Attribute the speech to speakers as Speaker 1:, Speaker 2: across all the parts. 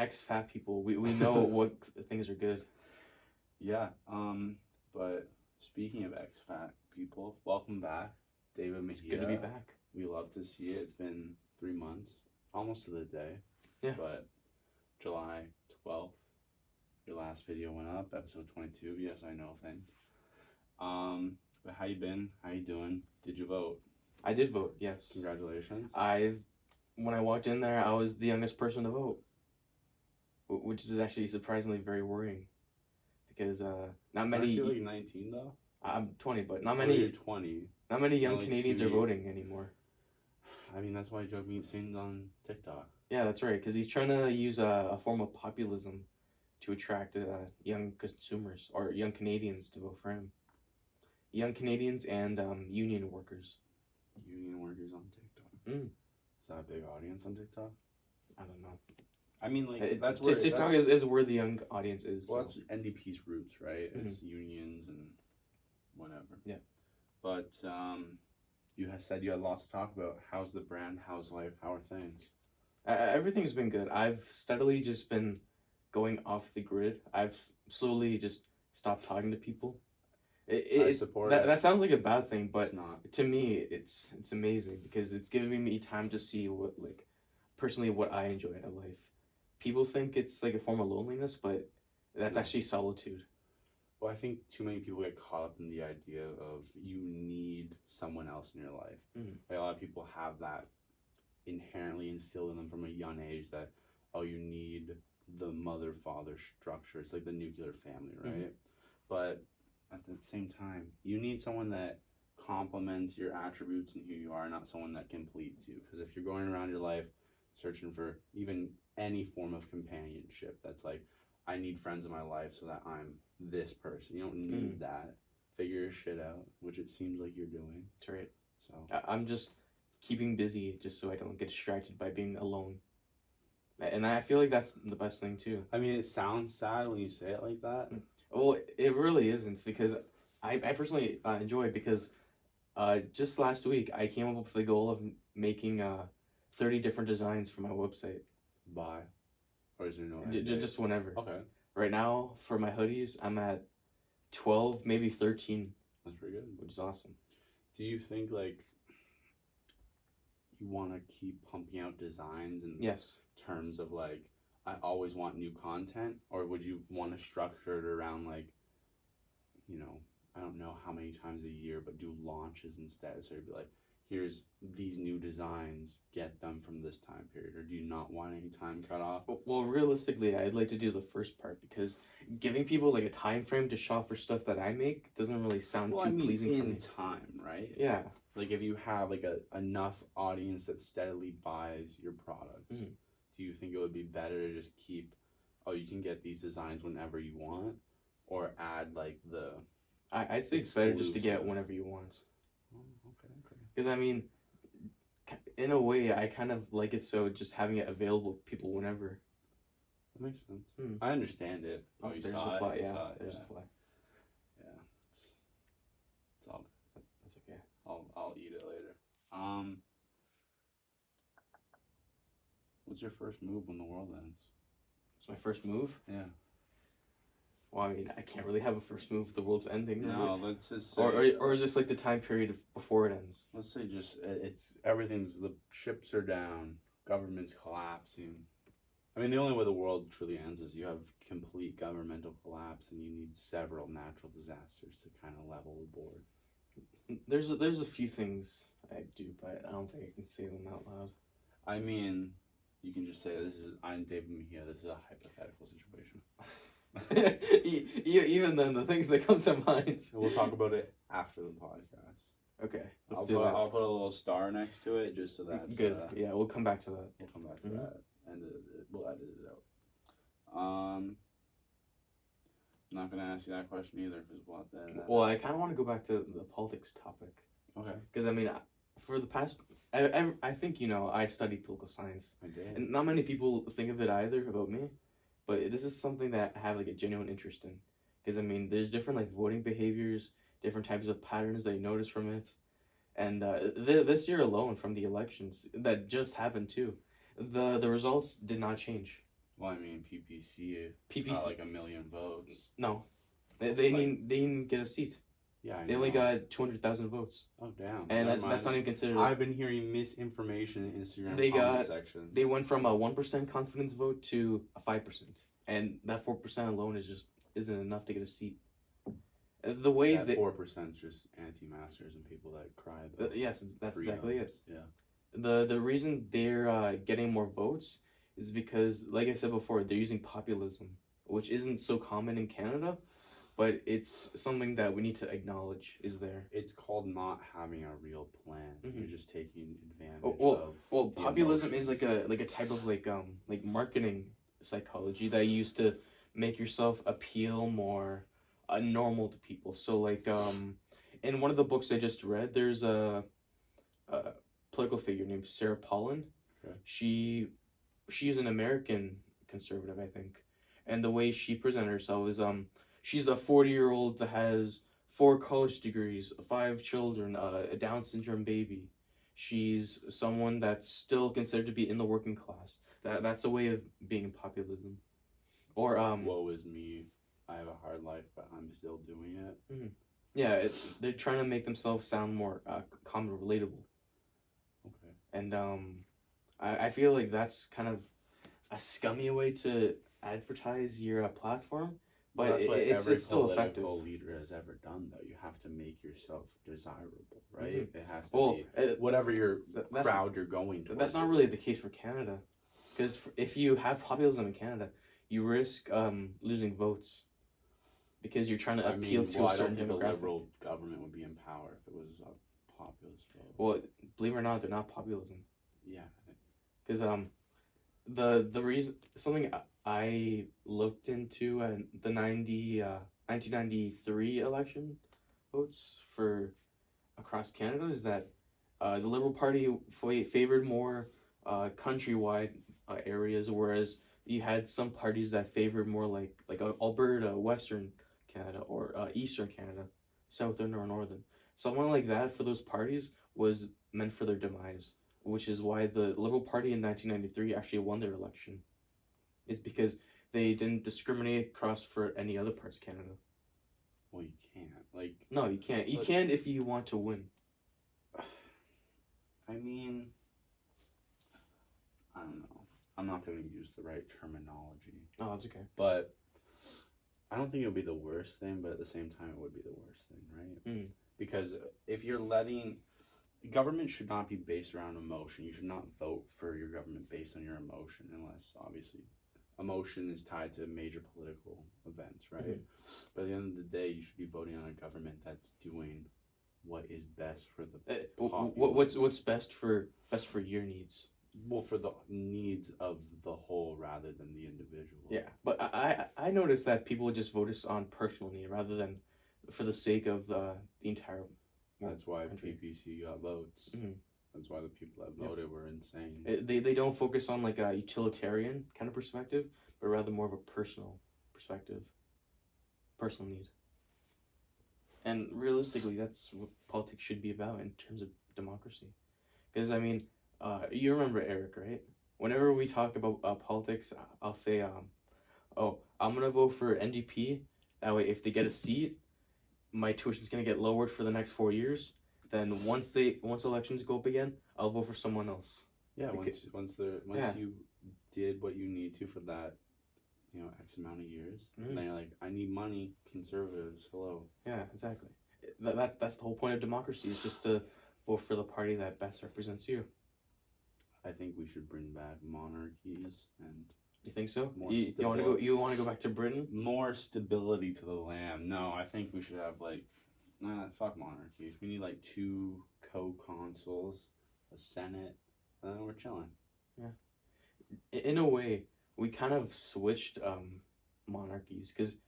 Speaker 1: ex-fat people, we know what things are good.
Speaker 2: Yeah. But speaking of ex-fat people, welcome back, David
Speaker 1: It's good to be
Speaker 2: Mejia.
Speaker 1: back.
Speaker 2: We love to see it. It's been 3 months, almost to the day.
Speaker 1: Yeah.
Speaker 2: But July 12th, your last video went up, episode 22. Yes, I know things. But how you been? How you doing? Did you vote?
Speaker 1: I did vote, yes.
Speaker 2: Congratulations.
Speaker 1: When I walked in there, I was the youngest person to vote, which is actually surprisingly very worrying, because not many.
Speaker 2: Aren't you like 19 though?
Speaker 1: I'm 20, but not
Speaker 2: Oh,
Speaker 1: many.
Speaker 2: you're 20.
Speaker 1: Not many young
Speaker 2: Only
Speaker 1: Canadians
Speaker 2: 2
Speaker 1: are voting anymore.
Speaker 2: I mean, that's why Joe Meat sings on TikTok.
Speaker 1: Yeah, that's right, because he's trying to use a form of populism to attract young consumers or young Canadians to vote for him. Young Canadians and union workers.
Speaker 2: Union workers on TikTok. Is that a big audience on TikTok?
Speaker 1: I don't know.
Speaker 2: I mean, like, that's where
Speaker 1: TikTok is where the young audience is.
Speaker 2: Well,
Speaker 1: so.
Speaker 2: that's NDP's roots, right? It's unions and whatever.
Speaker 1: Yeah.
Speaker 2: But you have said you had lots to talk about. How's the brand? How's life? How are things?
Speaker 1: Everything's been good. I've steadily just been going off the grid. I've slowly just stopped talking to people.
Speaker 2: I support
Speaker 1: that.
Speaker 2: it.
Speaker 1: That sounds like a bad thing, but
Speaker 2: it's not.
Speaker 1: To me, it's amazing because it's giving me time to see what personally what I enjoy out of life. People think it's like a form of loneliness, but that's actually solitude.
Speaker 2: Well, I think too many people get caught up in the idea of you need someone else in your life. Like a lot of people have that inherently instilled in them from a young age that, oh, you need the mother-father structure. It's like the nuclear family, right? But at the same time, you need someone that complements your attributes and who you are, not someone that completes you. Because if you're going around your life searching for even any form of companionship, that's like, I need friends in my life so that I'm this person. You don't need that. Figure your shit out, which it seems like you're doing.
Speaker 1: That's right.
Speaker 2: So
Speaker 1: I'm just keeping busy just so I don't get distracted by being alone. And I feel like that's the best thing too.
Speaker 2: I mean, it sounds sad when you say it like that.
Speaker 1: Well, it really isn't, because I personally enjoy it, because just last week I came up with the goal of making 30 different designs for my website.
Speaker 2: Bye. Or is there no
Speaker 1: just whenever.
Speaker 2: Okay.
Speaker 1: Right now, for my hoodies, I'm at 12, maybe 13.
Speaker 2: That's pretty good.
Speaker 1: Which is awesome.
Speaker 2: Do you think, like, you want to keep pumping out designs in terms of, like, I always want new content? Or would you want to structure it around, like, you know, I don't know how many times a year, but do launches instead? So you'd be like, here's these new designs, get them from this time period, or do you not want any time cut off?
Speaker 1: Well, realistically, I'd like to do the first part, because giving people like a time frame to shop for stuff that I make doesn't really sound too pleasing for me.
Speaker 2: In time, right?
Speaker 1: Yeah.
Speaker 2: Like if you have like enough audience that steadily buys your products, do you think it would be better to just keep, oh, you can get these designs whenever you want, or add like the
Speaker 1: I'd say it's better just to get whenever you want.
Speaker 2: Oh, okay.
Speaker 1: Because I mean, in a way, I kind of like it, so just having it available to people whenever.
Speaker 2: That makes sense. I understand it. Oh, you saw it.
Speaker 1: Yeah, there's
Speaker 2: yeah.
Speaker 1: a fly.
Speaker 2: Yeah, it's all.
Speaker 1: That's okay.
Speaker 2: I'll eat it later. What's your first move when the world ends?
Speaker 1: It's my first move?
Speaker 2: Yeah.
Speaker 1: Well, I mean, I can't really have a first move if the world's ending.
Speaker 2: No,
Speaker 1: right?
Speaker 2: let's just say...
Speaker 1: Or is this like the time period before it ends?
Speaker 2: Let's say just, the ships are down, government's collapsing. I mean, the only way the world truly ends is you have complete governmental collapse and you need several natural disasters to kind of level the board.
Speaker 1: There's a few things I do, but I don't think I can say them out loud.
Speaker 2: I mean, you can just say, I'm David Mejia, this is a hypothetical situation.
Speaker 1: Even then, the things that come to mind.
Speaker 2: We'll talk about it after the podcast.
Speaker 1: Okay,
Speaker 2: I'll put a little star next to it just so that.
Speaker 1: Good. Yeah, we'll come back to that.
Speaker 2: We'll come back to that, and we'll edit it out. I'm not gonna ask you that question either because we'll have to edit that.
Speaker 1: Well, I kind of want to go back to the politics topic.
Speaker 2: Okay.
Speaker 1: Because I mean, for the past, I think I studied political science.
Speaker 2: I did.
Speaker 1: And not many people think of it either about me. But this is something that I have like a genuine interest in, because I mean, there's different like voting behaviors, different types of patterns that you notice from it, and this year alone, from the elections that just happened too, the results did not change.
Speaker 2: Well, I mean, PPC
Speaker 1: PPC
Speaker 2: got like 1 million votes.
Speaker 1: No, they
Speaker 2: Like,
Speaker 1: didn't get a seat.
Speaker 2: Yeah, I
Speaker 1: They
Speaker 2: know.
Speaker 1: only got 200,000 votes,
Speaker 2: Oh damn!
Speaker 1: and
Speaker 2: Never mind.
Speaker 1: that's not even considered.
Speaker 2: I've been hearing misinformation in Instagram
Speaker 1: They
Speaker 2: comment
Speaker 1: got
Speaker 2: sections.
Speaker 1: they went from a 1% confidence vote to a 5%, and that 4% alone isn't enough to get a seat. The way
Speaker 2: That
Speaker 1: that
Speaker 2: 4% is just anti-maskers and people that cry about
Speaker 1: yes, that's exactly it.
Speaker 2: freedoms. Yeah.
Speaker 1: The reason they're getting more votes is because, like I said before, they're using populism, which isn't so common in Canada, but it's something that we need to acknowledge is there.
Speaker 2: It's called not having a real plan. You're just taking advantage
Speaker 1: Well,
Speaker 2: of the
Speaker 1: populism is
Speaker 2: emotions.
Speaker 1: like a type of like marketing psychology that you use to make yourself appeal more normal to people. So like in one of the books I just read, there's a political figure named Sarah Palin.
Speaker 2: Okay.
Speaker 1: She's an American conservative, I think, and the way she presented herself is she's a 40-year-old that has 4 college degrees, 5 children, a Down syndrome baby. She's someone that's still considered to be in the working class. That's a way of being in populism. Or
Speaker 2: Woe is me. I have a hard life, but I'm still doing it.
Speaker 1: Yeah, they're trying to make themselves sound more common, relatable.
Speaker 2: Okay.
Speaker 1: And I feel like that's kind of a scummy way to advertise your platform, but
Speaker 2: Well, that's what every
Speaker 1: it's still effective.
Speaker 2: political leader has ever done, though. You have to make yourself desirable, right?
Speaker 1: Mm-hmm.
Speaker 2: It has to be whatever your crowd you're going to.
Speaker 1: That's not really the case for Canada, because if you have populism in Canada, you risk losing votes because you're trying to appeal to a certain
Speaker 2: I don't think
Speaker 1: demographic.
Speaker 2: the Liberal government would be in power if it was a populist vote.
Speaker 1: Well, believe it or not, they're not populism.
Speaker 2: Yeah.
Speaker 1: Because the reason something I looked into the 1993 election votes for across Canada is that the Liberal Party favored more countrywide areas, whereas you had some parties that favored more like Alberta, Western Canada, or Eastern Canada, Southern or Northern. Someone like that for those parties was meant for their demise, which is why the Liberal Party in 1993 actually won their election. Is because they didn't discriminate across for any other parts of Canada.
Speaker 2: Well, you can't. Like,
Speaker 1: no, you can't. You can if you want to win.
Speaker 2: I mean, I don't know. I'm not going to use the right terminology.
Speaker 1: Oh, that's okay.
Speaker 2: But I don't think it would be the worst thing, but at the same time, it would be the worst thing, right? Because if you're letting government should not be based around emotion. You should not vote for your government based on your emotion, unless obviously emotion is tied to major political events, right? But at the end of the day, you should be voting on a government that's doing what is best for the populace.
Speaker 1: What's best for your needs?
Speaker 2: Well, for the needs of the whole rather than the individual.
Speaker 1: Yeah, but I noticed that people just vote on personal need rather than for the sake of the entire.
Speaker 2: That's why PPC got votes. That's why the people that voted were insane.
Speaker 1: They don't focus on like a utilitarian kind of perspective, but rather more of a personal perspective, personal need. And realistically, that's what politics should be about in terms of democracy. Because I mean, you remember Eric, right? Whenever we talk about politics, I'll say, oh, I'm gonna vote for NDP. That way, if they get a seat, my tuition's gonna get lowered for the next 4 years. Then once elections go up again, I'll vote for someone else.
Speaker 2: Yeah, once you did what you need to for that, X amount of years, then you're like, I need money, conservatives, hello.
Speaker 1: Yeah, exactly. That's the whole point of democracy, is just to vote for the party that best represents you.
Speaker 2: I think we should bring back monarchies and.
Speaker 1: You think so? You want to go back to Britain?
Speaker 2: More stability to the land. No, I think we should have fuck monarchies. We need 2 co-consuls, a senate, and then we're chilling.
Speaker 1: Yeah. In a way, we kind of switched monarchies because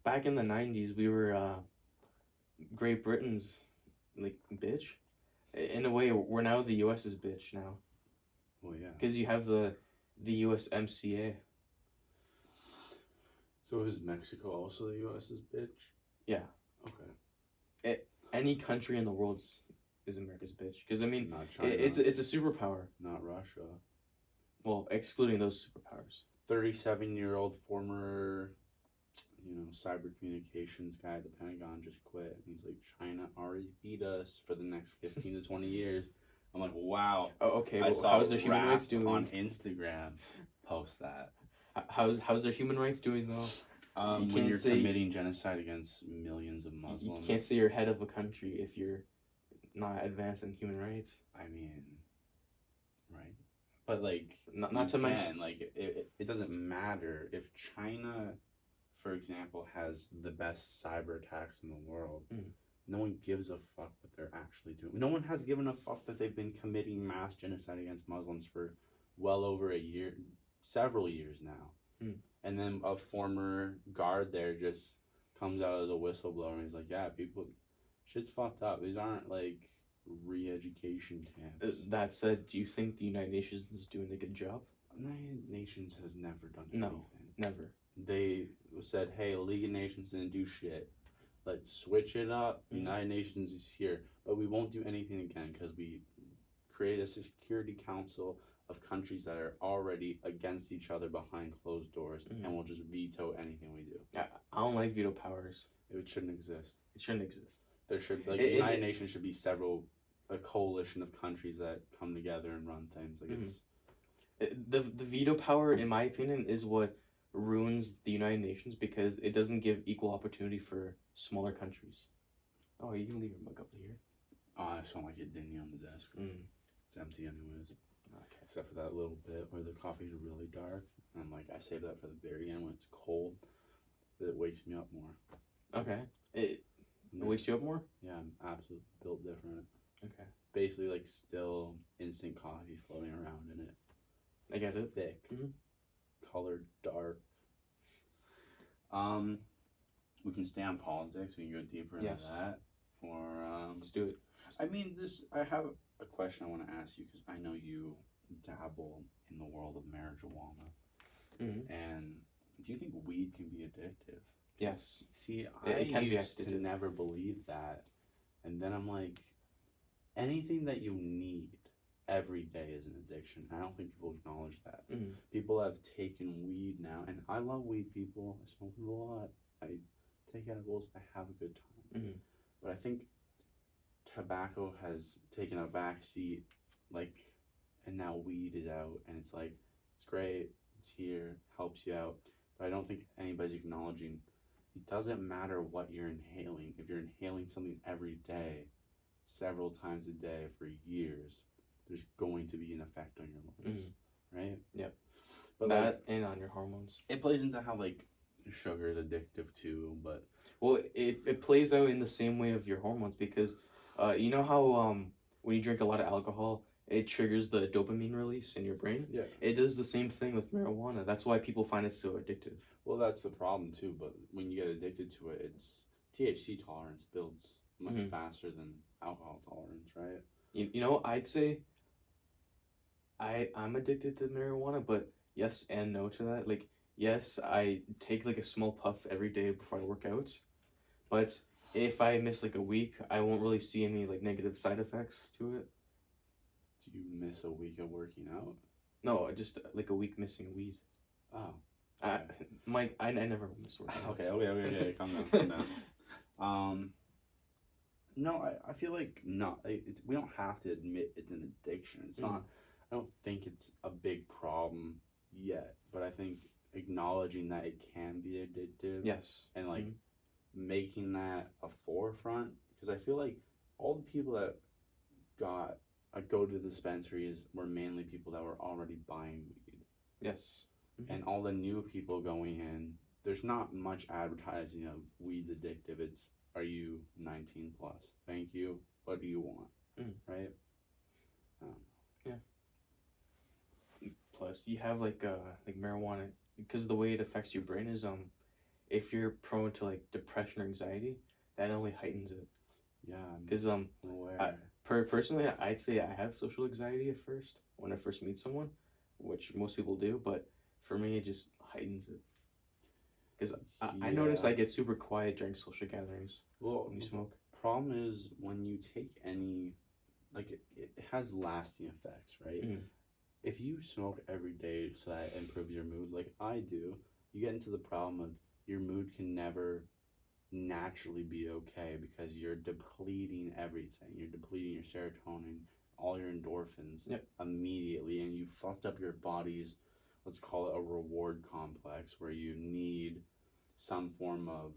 Speaker 1: back in the 90s we were Great Britain's bitch. In a way, we're now the U.S.'s bitch now.
Speaker 2: Well, yeah.
Speaker 1: Because you have the USMCA.
Speaker 2: So is Mexico also the U.S.'s bitch?
Speaker 1: Yeah.
Speaker 2: Okay.
Speaker 1: Any country in the world is America's bitch. Because I mean,
Speaker 2: not China.
Speaker 1: It's a superpower.
Speaker 2: Not Russia.
Speaker 1: Well, excluding those superpowers.
Speaker 2: 37-year-old former, cyber communications guy at the Pentagon just quit. And he's like, China already beat us for the next 15 to 20 years. I'm like, wow.
Speaker 1: Oh, okay.
Speaker 2: I
Speaker 1: But
Speaker 2: saw
Speaker 1: how's their human rights
Speaker 2: Rasp
Speaker 1: doing
Speaker 2: on Instagram post that.
Speaker 1: How's their human rights doing though?
Speaker 2: When you're committing genocide against millions of Muslims,
Speaker 1: you can't say you're head of a country if you're not advancing human rights.
Speaker 2: I mean, right? But like,
Speaker 1: not to mention,
Speaker 2: like, it doesn't matter if China, for example, has the best cyber attacks in the world. No one gives a fuck what they're actually doing. No one has given a fuck that they've been committing mass genocide against Muslims for well over a year, several years now. And then a former guard there just comes out as a whistleblower and he's like, yeah, shit's fucked up. These aren't like re-education camps.
Speaker 1: That said, do you think the United Nations is doing a good job?
Speaker 2: United Nations has never done anything.
Speaker 1: No, never.
Speaker 2: They said, hey, League of Nations didn't do shit. Let's switch it up. United Nations is here. But we won't do anything again because we create a Security Council of countries that are already against each other behind closed doors, and we'll just veto anything we do.
Speaker 1: I don't like veto powers.
Speaker 2: It shouldn't exist.
Speaker 1: It shouldn't exist.
Speaker 2: There should, the United Nations should be a coalition of countries that come together and run things. Like
Speaker 1: the veto power, in my opinion, is what ruins the United Nations because it doesn't give equal opportunity for smaller countries. Oh, you can leave your mug up here.
Speaker 2: Oh, I just don't like it dingy on the desk. It's empty anyways. Okay. Except for that little bit where the coffee's really dark. And like I save that for the very end when it's cold. It wakes me up more.
Speaker 1: Okay. It wakes you up more?
Speaker 2: Yeah, I'm absolutely built different.
Speaker 1: Okay.
Speaker 2: Basically like still instant coffee floating around in it.
Speaker 1: I get it.
Speaker 2: Thick. Colored dark. We can stay on politics. We can go deeper into that. Or
Speaker 1: let's do it.
Speaker 2: I mean, I have a question I want to ask you because I know you dabble in the world of marijuana. And do you think weed can be addictive?
Speaker 1: Yes.
Speaker 2: See,
Speaker 1: it can
Speaker 2: used to never believe that, and then I'm like, anything that you need every day is an addiction. I don't think people acknowledge that. People have taken weed now, and I love weed, people. I smoke it a lot. I take edibles. I have a good time. But I think tobacco has taken a back seat, like, and now weed is out, and it's like, it's great, it's here, helps you out. But I don't think anybody's acknowledging it doesn't matter what you're inhaling. If you're inhaling something every day, several times a day for years, there's going to be an effect on your lungs, right?
Speaker 1: Yep.
Speaker 2: But
Speaker 1: that
Speaker 2: like,
Speaker 1: and on your hormones.
Speaker 2: It plays into how like sugar is addictive too, but
Speaker 1: well, it plays out in the same way of your hormones because, you know how when you drink a lot of alcohol, it triggers the dopamine release in your brain.
Speaker 2: Yeah.
Speaker 1: It does the same thing with marijuana. That's why people find it so addictive.
Speaker 2: Well, that's the problem too. But when you get addicted to it, it's THC tolerance builds much faster than alcohol tolerance, right?
Speaker 1: You know, I'd say I'm addicted to marijuana, but yes and no to that. Like, yes, I take like a small puff every day before I work out, but if I miss like a week, I won't really see any like negative side effects to it.
Speaker 2: Do you miss a week of working out?
Speaker 1: No, just like a week missing weed.
Speaker 2: Oh.
Speaker 1: Mike, I never miss working out.
Speaker 2: Okay. Calm down. No, I feel like we don't have to admit it's an addiction. It's not. I don't think it's a big problem yet, but I think acknowledging that it can be addictive.
Speaker 1: Yes.
Speaker 2: And like making that a forefront, because I feel like all the people that go to the dispensaries were mainly people that were already buying weed.
Speaker 1: Yes.
Speaker 2: And all the new people going in, there's not much advertising of weed's addictive. It's, are you 19 plus? Thank you. What do you want? Right?
Speaker 1: Yeah. Plus, you have like marijuana, because the way it affects your brain is if you're prone to like depression or anxiety, that only heightens it.
Speaker 2: Yeah.
Speaker 1: Because personally, I'd say I have social anxiety at first when I first meet someone, which most people do, but for me, it just heightens it. Because I notice I get super quiet during social gatherings when you smoke.
Speaker 2: Problem is when you take any, like it has lasting effects, right? if you smoke every day so that it improves your mood, like I do, you get into the problem of your mood can never naturally be okay because you're depleting everything. You're depleting your serotonin, all your endorphins
Speaker 1: Yep.
Speaker 2: immediately, and you fucked up your body's, let's call it a reward complex, where you need some form of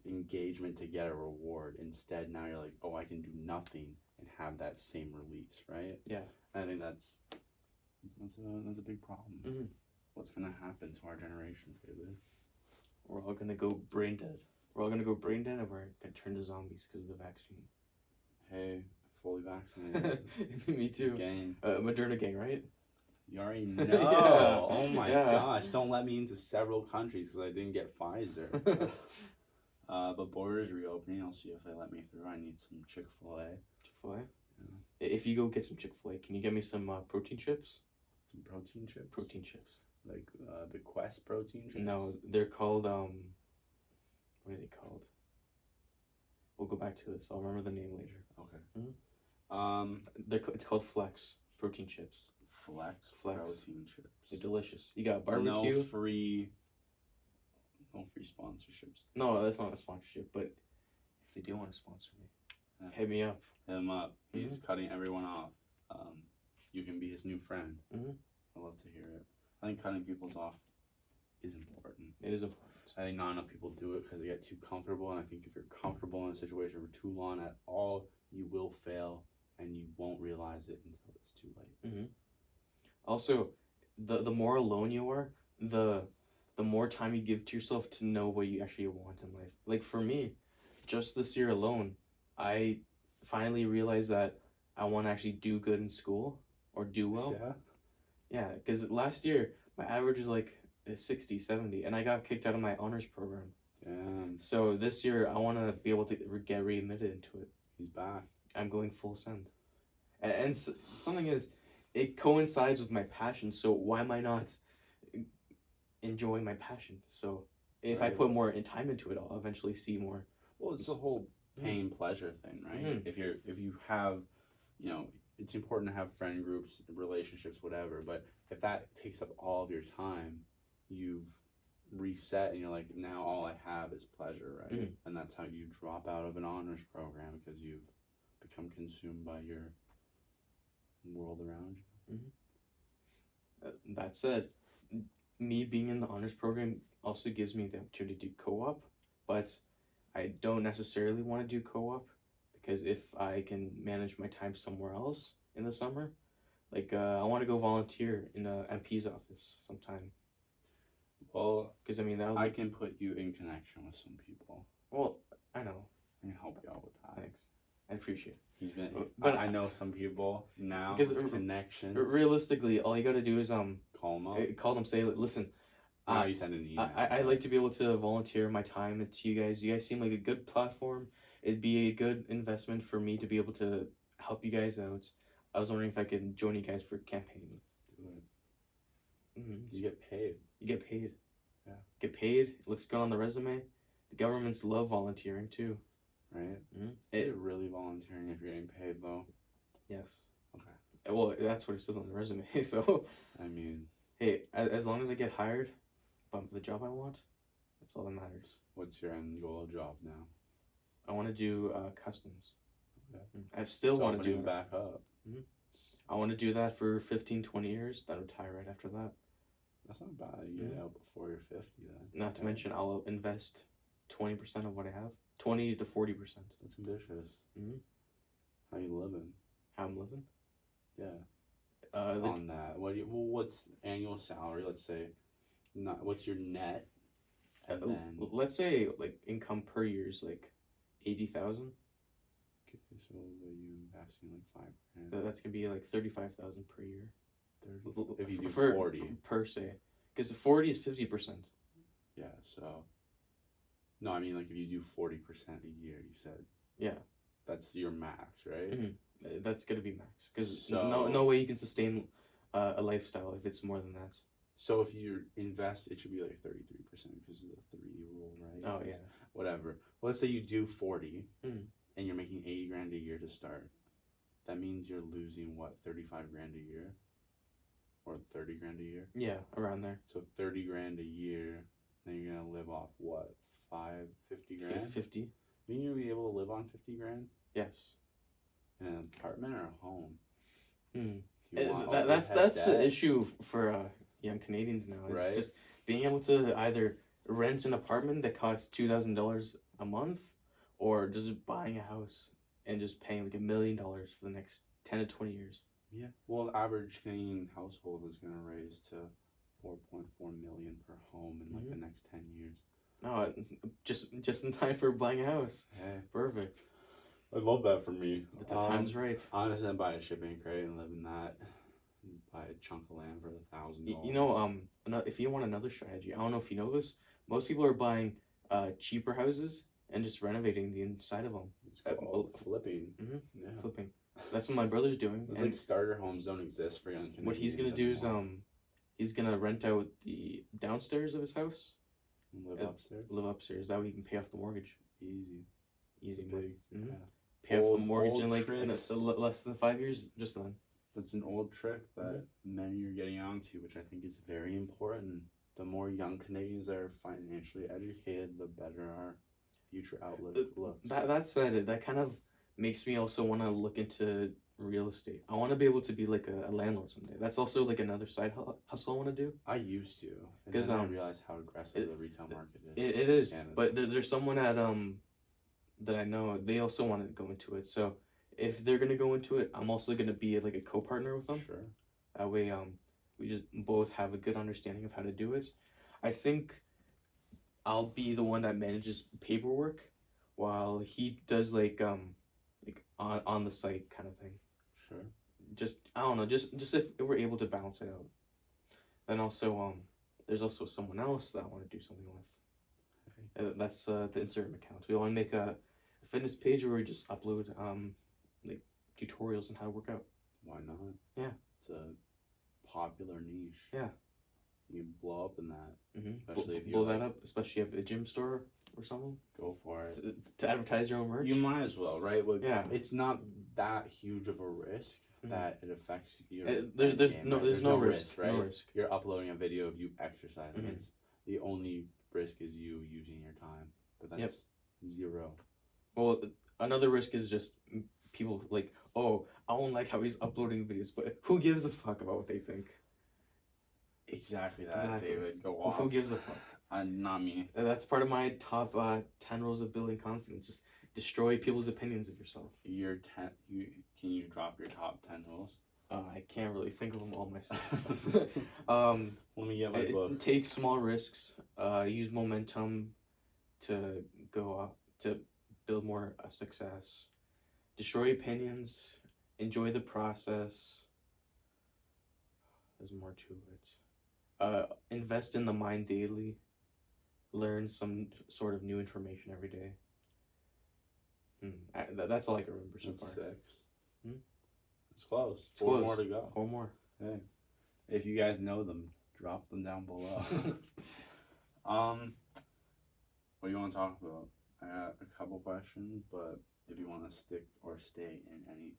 Speaker 2: engagement to get a reward. Instead, now you're like, oh, I can do nothing and have that same release, right?
Speaker 1: Yeah.
Speaker 2: And I think that's a big problem.
Speaker 1: Mm-hmm.
Speaker 2: What's gonna happen to our generation, David?
Speaker 1: We're all gonna go brain dead. We're all gonna go brain dead, and we're gonna turn to zombies because of the vaccine.
Speaker 2: Hey, fully vaccinated.
Speaker 1: Me too.
Speaker 2: Gang.
Speaker 1: Moderna gang, right?
Speaker 2: You already know.
Speaker 1: Yeah.
Speaker 2: Oh my
Speaker 1: Yeah.
Speaker 2: gosh! Don't let me into several countries because I didn't get Pfizer. But borders reopening. I'll see if they let me through. I need some Chick-fil-A.
Speaker 1: Chick-fil-A.
Speaker 2: Yeah.
Speaker 1: If you go get some Chick-fil-A, can you get me some protein chips?
Speaker 2: Some protein chips.
Speaker 1: Protein chips.
Speaker 2: Like the Quest protein chips.
Speaker 1: No, they're called what are they called? We'll go back to this. I'll remember the name later.
Speaker 2: Okay.
Speaker 1: Mm-hmm. It's called Flex protein chips.
Speaker 2: Flex protein chips.
Speaker 1: They're delicious. You got barbecue.
Speaker 2: No free sponsorships.
Speaker 1: No, that's not a sponsorship. But if they do want to sponsor me, hit me up.
Speaker 2: Hit him up. He's cutting everyone off. You can be his new friend.
Speaker 1: Mm-hmm.
Speaker 2: I love to hear it. I think cutting people's off is important.
Speaker 1: It is important.
Speaker 2: I think not enough people do it because they get too comfortable. And I think if you're comfortable in a situation for too long at all, you will fail and you won't realize it until it's too late.
Speaker 1: Mm-hmm. Also, the more alone you are, the more time you give to yourself to know what you actually want in life. Like for me, just this year alone, I finally realized that I want to actually do good in school or do well. Yeah, because last year my average was like 60, 70, and I got kicked out of my honors program.
Speaker 2: Damn.
Speaker 1: So this year I want to be able to get readmitted into it.
Speaker 2: He's back.
Speaker 1: I'm going full send. And something is, it coincides with my passion, so why am I not enjoying my passion? So if I put more time into it, I'll eventually see more.
Speaker 2: Well, it's the whole pain pleasure thing, right?
Speaker 1: Mm-hmm.
Speaker 2: If you have, it's important to have friend groups, relationships, whatever, but if that takes up all of your time, you've reset and you're like, now all I have is pleasure, right?
Speaker 1: Mm-hmm.
Speaker 2: And that's how you drop out of an honors program, because you've become consumed by your world around you.
Speaker 1: Mm-hmm. That said, me being in the honors program also gives me the opportunity to do co-op, but I don't necessarily want to do co-op because if I can manage my time somewhere else in the summer, like I want to go volunteer in a MP's office sometime.
Speaker 2: Well,
Speaker 1: because I mean
Speaker 2: I can put you in connection with some people.
Speaker 1: Well, I know.
Speaker 2: I can help you out with that.
Speaker 1: Thanks. I appreciate it.
Speaker 2: He's been, but I know some people now
Speaker 1: because
Speaker 2: with connections.
Speaker 1: Realistically, all you gotta do is
Speaker 2: call them up.
Speaker 1: Call them, say, listen.
Speaker 2: Now you send an email.
Speaker 1: I like to be able to volunteer my time to you guys. You guys seem like a good platform. It'd be a good investment for me to be able to help you guys out. I was wondering if I could join you guys for campaigning.
Speaker 2: Do it.
Speaker 1: Mm-hmm.
Speaker 2: You get paid.
Speaker 1: You get paid.
Speaker 2: Yeah.
Speaker 1: Get paid. It looks good on the resume. The governments love volunteering too.
Speaker 2: Right?
Speaker 1: Mm-hmm.
Speaker 2: Is it really volunteering if you're getting paid though?
Speaker 1: Yes.
Speaker 2: Okay.
Speaker 1: Well, that's what it says on the resume. So.
Speaker 2: I mean.
Speaker 1: Hey, as long as I get hired, by the job I want, that's all that matters.
Speaker 2: What's your end goal job now?
Speaker 1: I want to do customs.
Speaker 2: Okay.
Speaker 1: I still want to do that.
Speaker 2: Back up.
Speaker 1: Mm-hmm. I want to do that for 15, 20 years, then retire right after that.
Speaker 2: That's not bad. You get out before you're 50 then.
Speaker 1: Not to mention, I'll invest 20% of what I have. 20 to 40%.
Speaker 2: That's ambitious.
Speaker 1: Mm-hmm.
Speaker 2: How you living?
Speaker 1: How I'm living?
Speaker 2: Yeah. On that, what's annual salary? Let's say, what's your net? And then
Speaker 1: let's say like income per year is like 80,000.
Speaker 2: Okay, so you investing like $5,000?
Speaker 1: That's gonna be like 35,000 per year.
Speaker 2: 30. If you do 40
Speaker 1: per se, because the 40 is 50%.
Speaker 2: Yeah. So. No, I mean like if you do 40% a year, you said.
Speaker 1: Yeah.
Speaker 2: That's your max, right?
Speaker 1: Mm-hmm. That's gonna be max, because no way you can sustain a lifestyle if it's more than that.
Speaker 2: So if you invest, it should be like 33% because of the 3 rule, right?
Speaker 1: Oh yeah.
Speaker 2: Whatever. Well, let's say you do 40,
Speaker 1: mm-hmm.
Speaker 2: and you're making $80,000 a year to start. That means you're losing what, $35,000 a year? or 30 grand a year.
Speaker 1: Yeah, around there.
Speaker 2: So 30 grand a year, then you're gonna live off what, 50 grand?
Speaker 1: 50.
Speaker 2: Then you'll be able to live on 50 grand
Speaker 1: Yes.
Speaker 2: in an apartment or a home.
Speaker 1: Hmm.
Speaker 2: Do you want
Speaker 1: That's
Speaker 2: overhead
Speaker 1: the
Speaker 2: debt?
Speaker 1: issue for young Canadians now. Is
Speaker 2: Right.
Speaker 1: just being able to either rent an apartment that costs $2,000 a month, or just buying a house and just paying like $1 million for the next 10 to 20 years.
Speaker 2: Yeah. Well, the average Canadian household is gonna raise to 4.4 million per home in like the next 10 years.
Speaker 1: No, just in time for buying a house.
Speaker 2: Hey,
Speaker 1: Perfect.
Speaker 2: I love that for me.
Speaker 1: The time's right.
Speaker 2: Honestly, I'd buy a shipping crate and live in that. Buy a chunk of land for $1,000.
Speaker 1: You know, if you want another strategy, I don't know if you know this. Most people are buying cheaper houses and just renovating the inside of them.
Speaker 2: It's called flipping.
Speaker 1: Mm-hmm.
Speaker 2: Yeah.
Speaker 1: Flipping. That's what my brother's doing.
Speaker 2: It's like starter homes don't exist for young Canadians.
Speaker 1: What he's gonna do is he's gonna rent out the downstairs of his house.
Speaker 2: Live upstairs.
Speaker 1: Live upstairs. That way he can pay off the mortgage.
Speaker 2: Easy.
Speaker 1: Easy.
Speaker 2: Big.
Speaker 1: Mm-hmm.
Speaker 2: Yeah.
Speaker 1: Pay off the mortgage in like less than 5 years. Just then.
Speaker 2: That's an old trick that many are getting onto, which I think is very important. The more young Canadians that are financially educated, the better our future outlook looks.
Speaker 1: That said, that kind of makes me also want to look into real estate. I want to be able to be like a landlord someday. That's also like another side hustle I want to do.
Speaker 2: I used to, because I realized how aggressive the retail market is.
Speaker 1: It is, but there's someone at that I know. They also want to go into it. So if they're gonna go into it, I'm also gonna be like a co-partner with them.
Speaker 2: Sure.
Speaker 1: That way, we just both have a good understanding of how to do it. I think I'll be the one that manages paperwork, while he does like on the site kind of thing.
Speaker 2: Sure.
Speaker 1: Just I don't know. Just if we're able to balance it out. Then also there's also someone else that I want to do something with. Okay. That's the Instagram account. We want to make a fitness page where we just upload like tutorials on how to work out.
Speaker 2: Why not?
Speaker 1: Yeah.
Speaker 2: It's a popular niche.
Speaker 1: Yeah.
Speaker 2: You blow up in that.
Speaker 1: Mm-hmm.
Speaker 2: Especially if you
Speaker 1: blow that up, especially if you have a gym store or something.
Speaker 2: Go for it.
Speaker 1: To advertise your own merch.
Speaker 2: You might as well, right? Well,
Speaker 1: yeah.
Speaker 2: It's not that huge of a risk that it affects your.
Speaker 1: There's no risk,
Speaker 2: right?
Speaker 1: No risk.
Speaker 2: You're uploading a video of you exercising. It's the only risk is you using your time, but that's zero.
Speaker 1: Well, another risk is just people like, oh, I don't like how he's uploading videos, but who gives a fuck about what they think?
Speaker 2: Exactly that, David. Go off.
Speaker 1: Who gives a fuck?
Speaker 2: Not me.
Speaker 1: That's part of my top 10 rules of building confidence. Just destroy people's opinions of yourself.
Speaker 2: Can you drop your top 10 rules?
Speaker 1: I can't really think of them all myself.
Speaker 2: Let me get my book.
Speaker 1: Take small risks. Use momentum to go up to build more success. Destroy opinions. Enjoy the process. There's more to it. Invest in the mind daily. Learn some sort of new information every day. That's all I can remember so far.
Speaker 2: 6. It's close.
Speaker 1: It's
Speaker 2: 4
Speaker 1: close.
Speaker 2: more to go.
Speaker 1: 4 more.
Speaker 2: Hey, if you guys know them, drop them down below. What do you want to talk about? I got a couple questions, but if you want to stay in any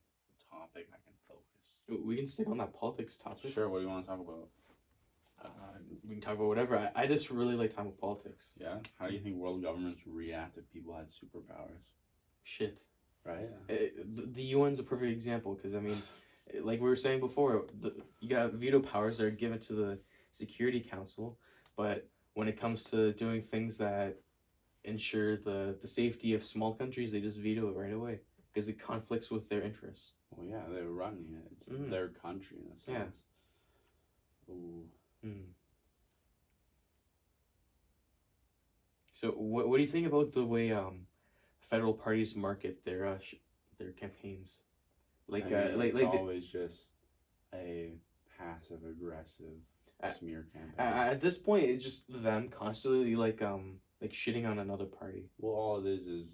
Speaker 2: topic, I can focus.
Speaker 1: We can stick on that politics topic.
Speaker 2: Sure. What do you want to talk about?
Speaker 1: We can talk about whatever. I just really like talking about politics.
Speaker 2: Yeah? How do you think world governments would react if people had superpowers?
Speaker 1: Shit.
Speaker 2: Right?
Speaker 1: The UN's a perfect example, because, I mean, like we were saying before, you got veto powers that are given to the Security Council, but when it comes to doing things that ensure the safety of small countries, they just veto it right away, because it conflicts with their interests.
Speaker 2: Well, yeah, they're running it. It's their country in a sense.
Speaker 1: Yeah. Ooh. So what do you think about the way federal parties market their campaigns? Like
Speaker 2: it's always just a passive aggressive smear campaign.
Speaker 1: At this point, it's just them constantly like shitting on another party.
Speaker 2: Well, all it is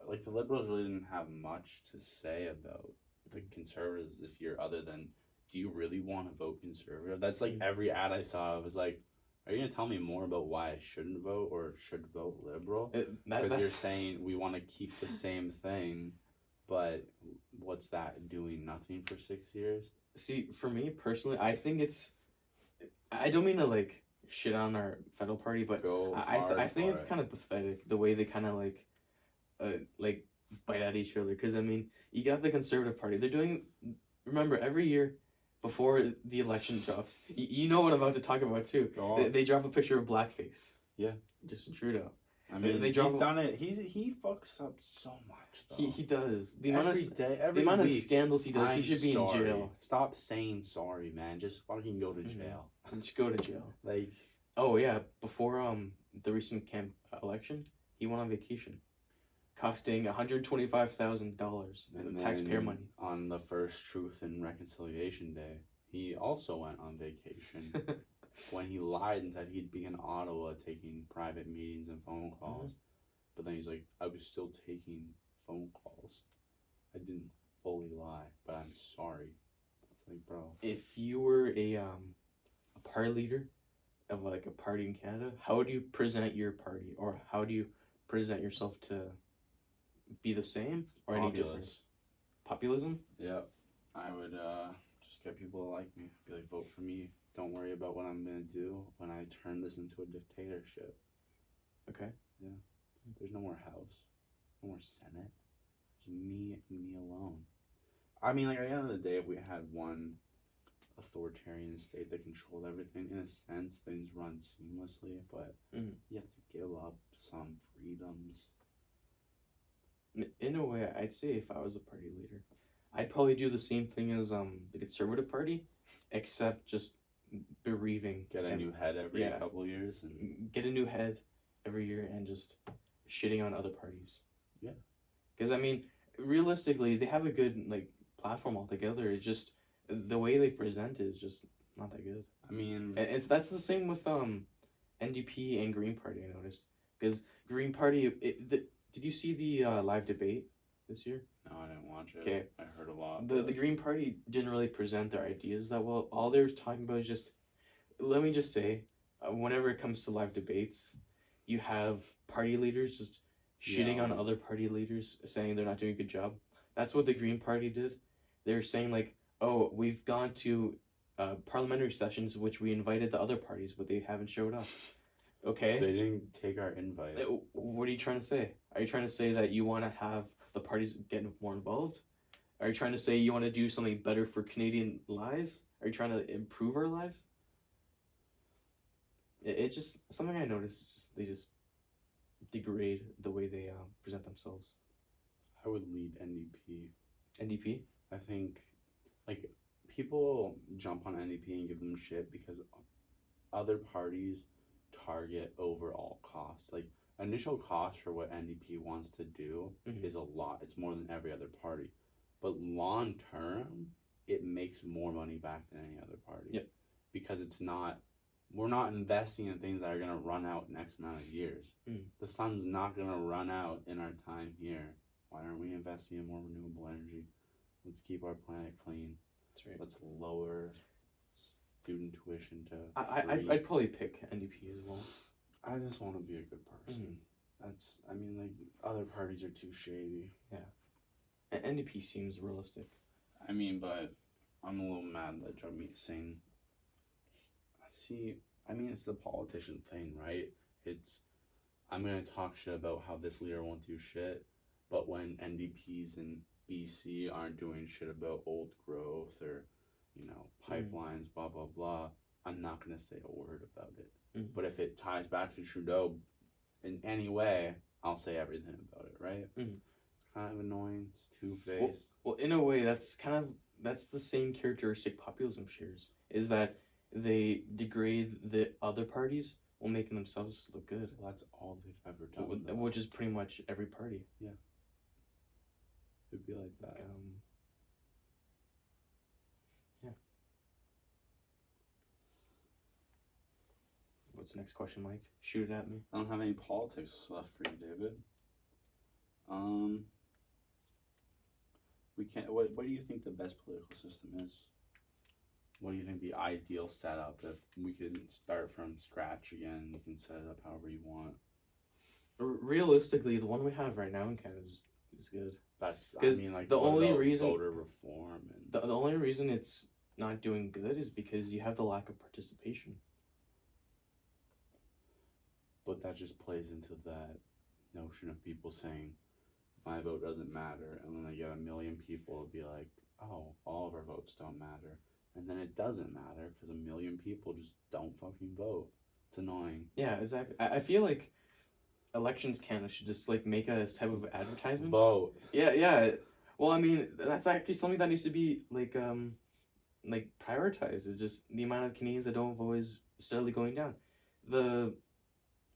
Speaker 2: like the Liberals really didn't have much to say about the Conservatives this year, other than, do you really want to vote Conservative? That's like every ad I saw. It was like, are you gonna tell me more about why I shouldn't vote or should vote Liberal? Because you're saying we want to keep the same thing, but what's that doing? Nothing for 6 years?
Speaker 1: See, for me personally, I think it's I don't mean to like shit on our federal party, but
Speaker 2: Go
Speaker 1: I
Speaker 2: hard
Speaker 1: I think
Speaker 2: for
Speaker 1: it's
Speaker 2: it.
Speaker 1: kind of pathetic the way they kind of like bite at each other. Because I mean, you got the Conservative Party. They're doing. Remember, every year before the election drops, you know what I'm about to talk about too.
Speaker 2: Go on.
Speaker 1: They drop a picture of blackface.
Speaker 2: Yeah.
Speaker 1: Justin Trudeau.
Speaker 2: I mean,
Speaker 1: they drop
Speaker 2: he's done it. He fucks up so much though.
Speaker 1: He does. The
Speaker 2: Every
Speaker 1: amount of
Speaker 2: week,
Speaker 1: scandals he does, he
Speaker 2: I'm
Speaker 1: should be in
Speaker 2: sorry.
Speaker 1: jail.
Speaker 2: Stop saying sorry, man. Just fucking go to jail.
Speaker 1: Just go to jail.
Speaker 2: Like,
Speaker 1: oh yeah, before the recent election, he went on vacation, costing $125,000 taxpayer money.
Speaker 2: On the first Truth and Reconciliation Day, he also went on vacation when he lied and said he'd be in Ottawa taking private meetings and phone calls. But then he's like, I was still taking phone calls. I didn't fully lie, but I'm sorry. It's like, bro.
Speaker 1: If you were a party leader of like a party in Canada, how would you present your party, or how do you present yourself to be the same or any different? Populism?
Speaker 2: Yeah, I would just get people to like me. Be like, vote for me. Don't worry about what I'm gonna do when I turn this into a dictatorship.
Speaker 1: Okay.
Speaker 2: Yeah. There's no more House, no more Senate. There's me and me alone. I mean, like, at the end of the day, if we had one authoritarian state that controlled everything, in a sense, things run seamlessly, but you have to give up some freedoms.
Speaker 1: In a way, I'd say if I was a party leader, I'd probably do the same thing as the Conservative Party, except just bereaving.
Speaker 2: Get a new head every couple of years.
Speaker 1: And get a new head every year and just shitting on other parties.
Speaker 2: Yeah.
Speaker 1: Because, I mean, realistically, they have a good, like, platform altogether. It's just, the way they present is just not that good.
Speaker 2: I mean...
Speaker 1: That's the same with NDP and Green Party, I noticed. Because Green Party, did you see the live debate this year?
Speaker 2: No, I didn't watch it.
Speaker 1: Okay.
Speaker 2: I heard a lot.
Speaker 1: The Green Party didn't really present their ideas that well. All they were talking about is just, let me just say, whenever it comes to live debates, you have party leaders just shitting on other party leaders, saying they're not doing a good job. That's what the Green Party did. They were saying like, oh, we've gone to parliamentary sessions which we invited the other parties, but they haven't showed up. Okay.
Speaker 2: They didn't take our invite.
Speaker 1: What are you trying to say? Are you trying to say that you want to have the parties get more involved? Are you trying to say you want to do something better for Canadian lives? Are you trying to improve our lives? It's just something I noticed. They just degrade the way they present themselves.
Speaker 2: I would lead NDP.
Speaker 1: NDP?
Speaker 2: I think, like, people jump on NDP and give them shit because other parties target overall costs. Like, initial cost for what NDP wants to do is a lot. It's more than every other party. But long term, it makes more money back than any other party.
Speaker 1: Yep.
Speaker 2: Because we're not investing in things that are going to run out in X amount of years. The sun's not going to run out in our time here. Why aren't we investing in more renewable energy? Let's keep our planet clean.
Speaker 1: That's right.
Speaker 2: Let's lower student tuition to
Speaker 1: I'd probably pick NDP as well.
Speaker 2: I just want to be a good person. Other parties are too shady.
Speaker 1: Yeah. NDP seems realistic.
Speaker 2: I mean, but I'm a little mad that Jagmeet Singh. See, it's the politician thing, right? I'm going to talk shit about how this leader won't do shit, but when NDPs in BC aren't doing shit about old growth or, pipelines, blah, blah, blah, I'm not going to say a word about it. But if it ties back to Trudeau in any way, I'll say everything about it, right? It's kind of annoying. It's two-faced.
Speaker 1: Well, in a way, that's the same characteristic populism shares, is that they degrade the other parties while making themselves look good.
Speaker 2: Well, that's all they've ever done.
Speaker 1: Which is pretty much every party.
Speaker 2: Yeah. It'd be like that.
Speaker 1: Yeah. What's the next question, Mike? Shoot it at me.
Speaker 2: I don't have any politics left for you, David. We can't. What do you think the best political system is? What do you think the ideal setup? If we could start from scratch again, you can set it up however you want.
Speaker 1: Realistically, the one we have right now in Canada is good.
Speaker 2: That's
Speaker 1: the only reason
Speaker 2: voter reform and
Speaker 1: the only reason it's not doing good is because you have the lack of participation.
Speaker 2: But that just plays into that notion of people saying, my vote doesn't matter. And then they get a million people be like, oh, all of our votes don't matter. And then it doesn't matter because a million people just don't fucking vote. It's annoying.
Speaker 1: Yeah, exactly. I feel like Elections Canada should just like make a type of advertisement.
Speaker 2: Vote.
Speaker 1: Yeah. Well, I mean, that's actually something that needs to be like prioritized. Is just the amount of Canadians that don't vote is steadily going down.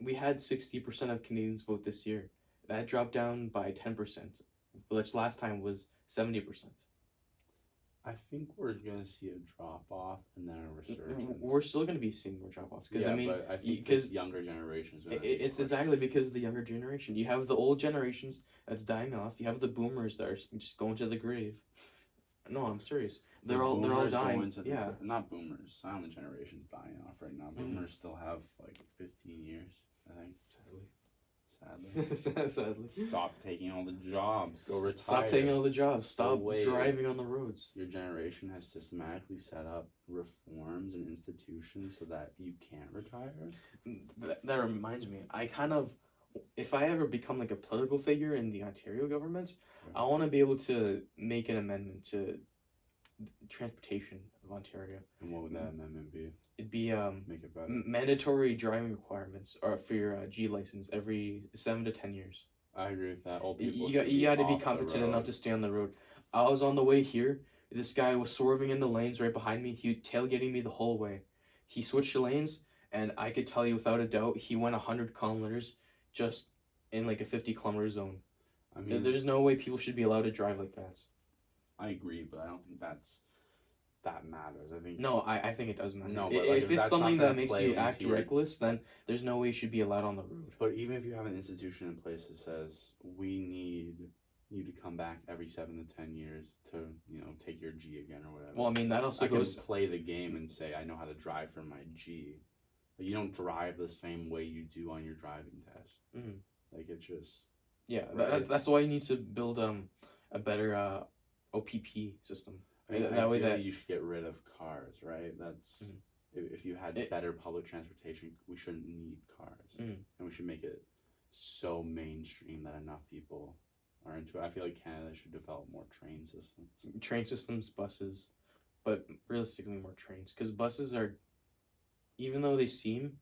Speaker 1: We had 60% of Canadians vote this year. That dropped down by 10%, which last time was 70%.
Speaker 2: I think we're gonna see a drop off and then a resurgence.
Speaker 1: We're still gonna be seeing more drop offs because
Speaker 2: yeah,
Speaker 1: I mean,
Speaker 2: but I think this younger generations.
Speaker 1: It's exactly because of the younger generation. You have the old generations that's dying off. You have the boomers that are just going to the grave. No, I'm serious. They're all dying. Yeah,
Speaker 2: not boomers. Silent generation's dying off right now. Boomers still have like 15 years, I think.
Speaker 1: Sadly.
Speaker 2: Stop taking all the jobs. Go retire.
Speaker 1: Stop taking all the jobs. Stop driving on the roads.
Speaker 2: Your generation has systematically set up reforms and institutions so that you can't retire.
Speaker 1: That reminds me. If I ever become like a political figure in the Ontario government, I want to be able to make an amendment to transportation of Ontario.
Speaker 2: And what would that amendment be?
Speaker 1: It'd be
Speaker 2: make it better.
Speaker 1: Mandatory driving requirements for your G license every 7 to 10 years.
Speaker 2: I agree with that. Old people
Speaker 1: you got to be competent enough to stay on the road. I was on the way here. This guy was swerving in the lanes right behind me. He was tailgating me the whole way. He switched lanes, and I could tell you without a doubt he went 100 kilometers just in like a 50-kilometer zone. I mean, there's no way people should be allowed to drive like that.
Speaker 2: I agree, but I don't think that matters. I think
Speaker 1: I think it does matter.
Speaker 2: No,
Speaker 1: but if it's something that makes you act reckless, then there's no way you should be allowed on the road.
Speaker 2: But even if you have an institution in place that says we need you to come back every 7 to 10 years to take your G again or whatever.
Speaker 1: Well, I mean that also goes.
Speaker 2: Can play the game and say I know how to drive for my G. But you don't drive the same way you do on your driving test.
Speaker 1: Mm-hmm.
Speaker 2: Like it's just.
Speaker 1: Yeah, right? That's why you need to build a better OPP system.
Speaker 2: That way you should get rid of cars, right? That's if you had better public transportation, we shouldn't need cars, and we should make it so mainstream that enough people are into it. I feel like Canada should develop more train systems, buses, but realistically more trains, because buses are, even though they seem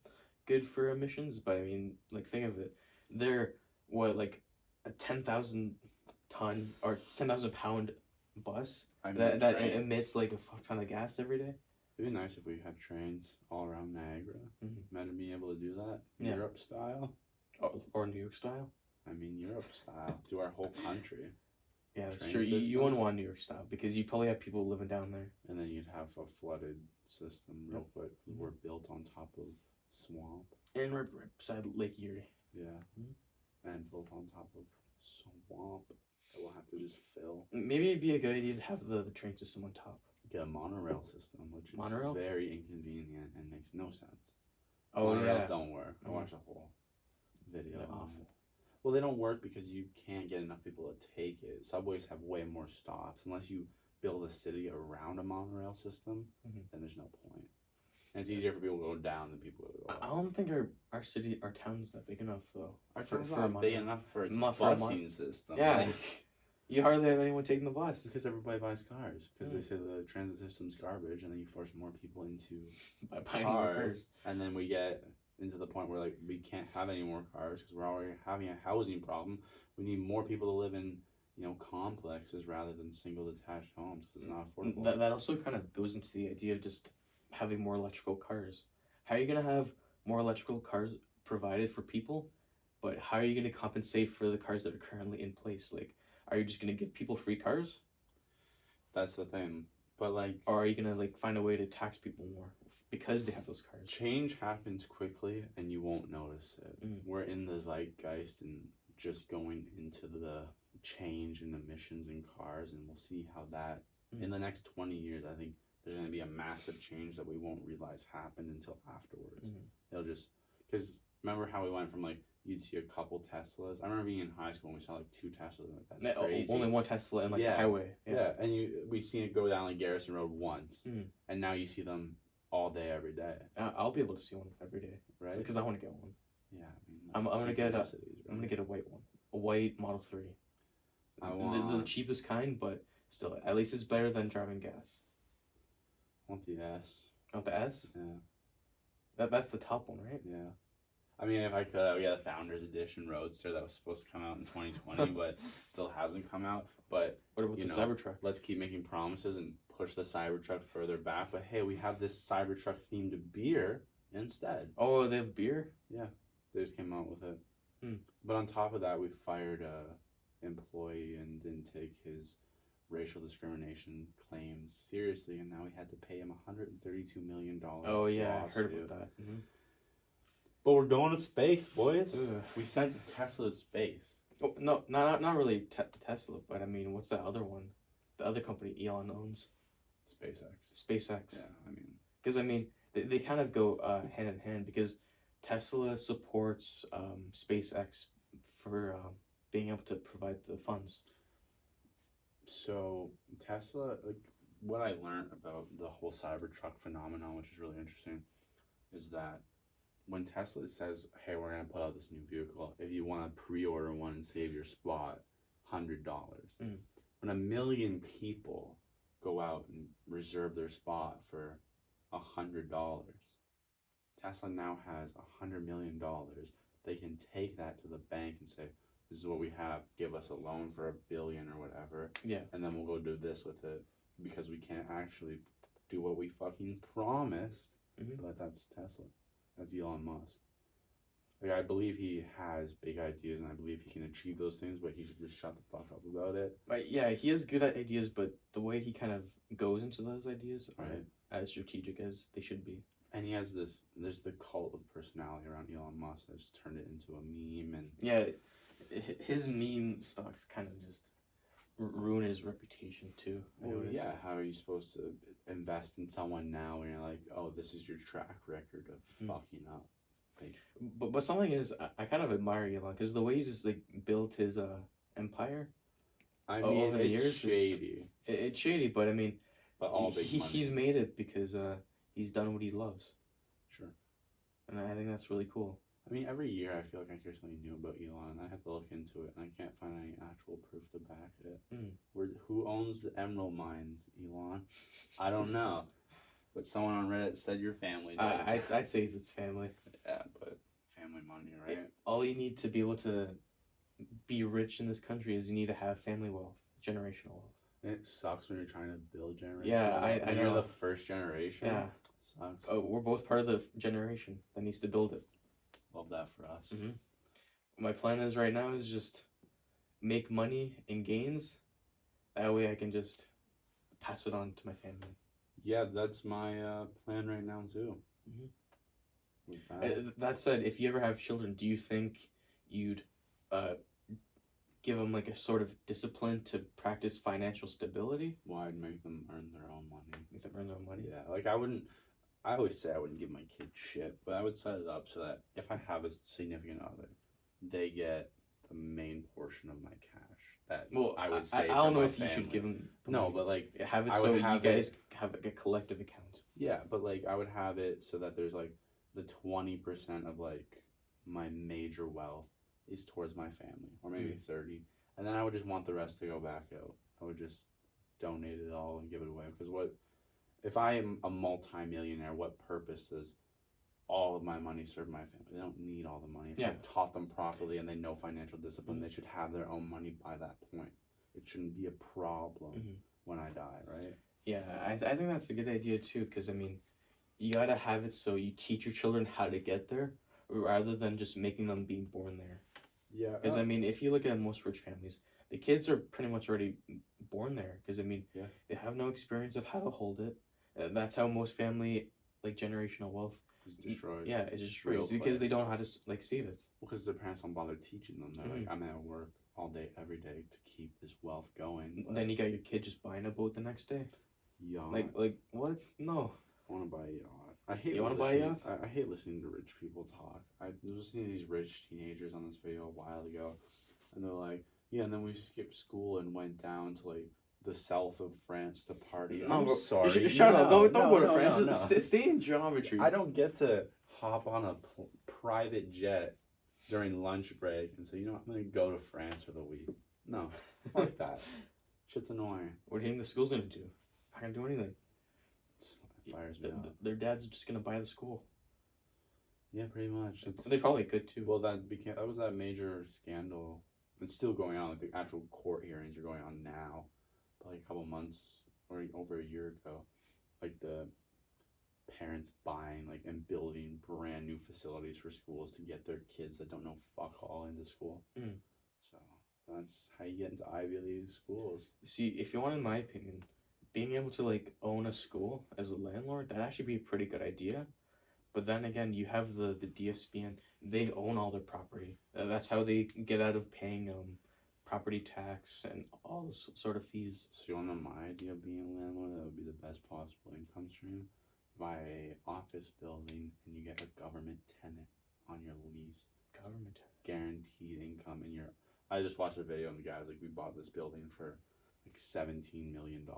Speaker 2: good for emissions, but I mean, like think of it, they're like a 10,000 ton or 10,000 pound bus that emits like a fuck ton of gas every day. It'd be nice if we had trains all around Niagara. Imagine being able to do that Europe style.
Speaker 1: Or New York style.
Speaker 2: I mean Europe style. Do our whole country.
Speaker 1: Yeah, that's true. You wouldn't want New York style because you probably have people living down there.
Speaker 2: And then you'd have a flooded system real quick. We're built on top of swamp.
Speaker 1: And we're beside Lake Erie.
Speaker 2: Yeah. And built on top of swamp. We'll have to just fill.
Speaker 1: Maybe it'd be a good idea to have the train system on top.
Speaker 2: Get a monorail system, which is very inconvenient and makes no sense. Monorails don't work. I watched a whole video.
Speaker 1: They're awful.
Speaker 2: Well, they don't work because you can't get enough people to take it. Subways have way more stops. Unless you build a city around a monorail system, then there's no point. And it's easier for people to go down than people to go up.
Speaker 1: I don't think our town's that big enough though.
Speaker 2: Our town's not big enough for its busing system.
Speaker 1: Yeah. You hardly have anyone taking the bus.
Speaker 2: Because everybody buys cars. Because they say the transit system's garbage, and then you force more people into
Speaker 1: by buying more cars.
Speaker 2: And then we get into the point where like we can't have any more cars because we're already having a housing problem. We need more people to live in complexes rather than single detached homes because it's not affordable.
Speaker 1: That also kind of goes into the idea of just having more electrical cars. How are you gonna have more electrical cars provided for people, but how are you gonna compensate for the cars that are currently in place? Like, are you just gonna give people free cars?
Speaker 2: That's the thing. But like,
Speaker 1: or are you gonna like find a way to tax people more because they have those cars?
Speaker 2: Change happens quickly and you won't notice it. We're in the zeitgeist and just going into the change in emissions in cars, and we'll see how that in the next 20 years. I think there's going to be a massive change that we won't realize happened until afterwards. They'll just because Remember how we went from like you'd see a couple Teslas? I remember being in high school and we saw like 2 Teslas. Like, that's crazy.
Speaker 1: Only one Tesla in like the highway.
Speaker 2: Yeah, and we seen it go down like Garrison Road once, and now you see them all day, every day.
Speaker 1: I'll be able to see one every day,
Speaker 2: right?
Speaker 1: Because I want to get one.
Speaker 2: Yeah,
Speaker 1: I'm gonna get a white one, a white Model 3.
Speaker 2: I want
Speaker 1: the cheapest kind, but still, at least it's better than driving gas.
Speaker 2: I want the S.
Speaker 1: Oh, the S?
Speaker 2: Yeah.
Speaker 1: That's the top one, right?
Speaker 2: Yeah. I mean, if I could, I would get a Founders Edition Roadster that was supposed to come out in 2020, but still hasn't come out. But
Speaker 1: what about the Cybertruck?
Speaker 2: Let's keep making promises and push the Cybertruck further back. But hey, we have this Cybertruck themed beer instead.
Speaker 1: Oh, they have beer?
Speaker 2: Yeah, they just came out with it. But on top of that, we fired a employee and didn't take his racial discrimination claims seriously, and now we had to pay him $132 million.
Speaker 1: Oh yeah, I heard about that.
Speaker 2: But we're going to space, boys. Ugh. We sent the Tesla to space.
Speaker 1: Oh no, not really Tesla, but I mean, what's that other one? The other company Elon owns. SpaceX.
Speaker 2: Yeah, I mean,
Speaker 1: because I mean, they kind of go hand in hand, because Tesla supports SpaceX for being able to provide the funds.
Speaker 2: So Tesla, like what I learned about the whole Cybertruck phenomenon, which is really interesting, is that when Tesla says, hey, we're going to put out this new vehicle, if you want to pre-order one and save your spot, $100. When 1 million people go out and reserve their spot for $100, Tesla now has $100 million. They can take that to the bank and say, this is what we have, give us a loan for $1 billion or whatever.
Speaker 1: Yeah.
Speaker 2: And then we'll go do this with it, because we can't actually do what we fucking promised. But that's Tesla. That's Elon Musk. Like, I believe he has big ideas, and I believe he can achieve those things, but he should just shut the fuck up about it.
Speaker 1: Right, yeah, he has good ideas, but the way he kind of goes into those ideas aren't as strategic as they should be.
Speaker 2: And he has there's the cult of personality around Elon Musk that's turned it into a meme. And
Speaker 1: yeah, his meme stocks kind of just ruin his reputation too.
Speaker 2: Well, yeah, how are you supposed to invest in someone now when you're like, oh, this is your track record of fucking up? Like,
Speaker 1: but something is, I kind of admire Elon, because the way he just like built his empire.
Speaker 2: I mean, over the years, shady.
Speaker 1: It's shady, but I mean,
Speaker 2: but all big money.
Speaker 1: He's made it because he's done what he loves.
Speaker 2: Sure.
Speaker 1: And I think that's really cool.
Speaker 2: I mean, every year I feel like I hear something new about Elon, and I have to look into it, and I can't find any actual proof to back it. Who owns the emerald mines, Elon? I don't know. But someone on Reddit said your family did.
Speaker 1: I'd say it's family.
Speaker 2: Yeah, but family money, right?
Speaker 1: All you need to be able to be rich in this country is you need to have family wealth, generational wealth.
Speaker 2: And it sucks when you're trying to build generational wealth.
Speaker 1: Yeah, I know.
Speaker 2: You're the first generation.
Speaker 1: Yeah.
Speaker 2: Sucks.
Speaker 1: We're both part of the generation that needs to build it.
Speaker 2: Love that for us.
Speaker 1: My plan is right now is just make money in gains. That way I can just pass it on to my family.
Speaker 2: Yeah, that's my plan right now too.
Speaker 1: That said, if you ever have children, do you think you'd give them like a sort of discipline to practice financial stability?
Speaker 2: Well, I'd make them earn their own money.
Speaker 1: Make them earn their own money?
Speaker 2: Yeah, like I always say I wouldn't give my kids shit, but I would set it up so that if I have a significant other, they get the main portion of my cash. That I would say. I don't know if you should give them. No, but like
Speaker 1: have it so you guys have like a collective account.
Speaker 2: Yeah, but like I would have it so that there's like the 20% of like my major wealth is towards my family, or maybe 30, and then I would just want the rest to go back out. I would just donate it all and give it away, because if I am a multi-millionaire, what purpose does all of my money serve my family? They don't need all the money. If I taught them properly and they know financial discipline, they should have their own money by that point. It shouldn't be a problem when I die, right?
Speaker 1: Yeah, I think that's a good idea too, because I mean, you gotta have it so you teach your children how to get there, rather than just making them being born there.
Speaker 2: Yeah.
Speaker 1: Because I mean, if you look at most rich families, the kids are pretty much already born there, because I mean, they have no experience of how to hold it. That's how most family, like, generational wealth
Speaker 2: is destroyed.
Speaker 1: Yeah, it's destroyed because they don't know how to like save it.
Speaker 2: Well, because their parents don't bother teaching them. They're like, I'm gonna work all day every day to keep this wealth going.
Speaker 1: But then you got your kid just buying a boat the next day.
Speaker 2: Yacht.
Speaker 1: Like what? No.
Speaker 2: I want to buy a yacht. I hate
Speaker 1: You want to buy a yacht?
Speaker 2: I hate listening to rich people talk. I was listening to these rich teenagers on this video a while ago, and they're like, "Yeah, and then we skipped school and went down to like the south of France to party."
Speaker 1: No,
Speaker 2: I'm
Speaker 1: bro.
Speaker 2: sorry.
Speaker 1: Shut up. Don't go to
Speaker 2: no,
Speaker 1: France.
Speaker 2: no,
Speaker 1: Just
Speaker 2: no.
Speaker 1: stay in geometry.
Speaker 2: I don't get to hop on a private jet during lunch break and say, you know what, I'm gonna go to France for the week. No, fuck that. Shit's annoying.
Speaker 1: What do you think the school's gonna do? Not gonna do anything.
Speaker 2: It fires me up.
Speaker 1: Their dads are just gonna buy the school.
Speaker 2: Yeah, pretty much.
Speaker 1: They probably could too.
Speaker 2: Well, that was that major scandal. It's still going on. Like the actual court hearings are going on now. But like a couple months or over a year ago, like the parents buying like and building brand new facilities for schools to get their kids that don't know fuck all into school. So that's how you get into Ivy League schools.
Speaker 1: See, if you want, in my opinion, being able to like own a school as a landlord, that'd actually be a pretty good idea. But then again, you have the DSPN. They own all their property. That's how they get out of paying property tax and all this sort of fees.
Speaker 2: So you want to know my idea of being a landlord? That would be the best possible income stream. Buy a office building and you get a government tenant on your lease.
Speaker 1: Government
Speaker 2: guaranteed income in your. I just watched a video and the guy was like, we bought this building for like $17 million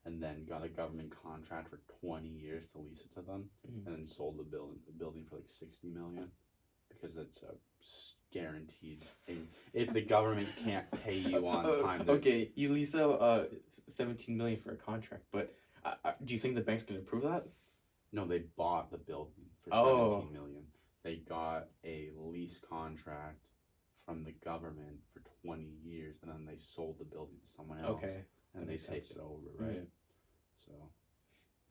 Speaker 2: and then got a government contract for 20 years to lease it to them and then sold the building for like 60 million because it's a guaranteed thing. If the government can't pay you on time.
Speaker 1: Okay, you lease out 17 million for a contract, but do you think the bank's gonna approve that?
Speaker 2: No, they bought the building for 17 million. They got a lease contract from the government for 20 years and then they sold the building to someone else.
Speaker 1: Okay.
Speaker 2: And they take it over, right? So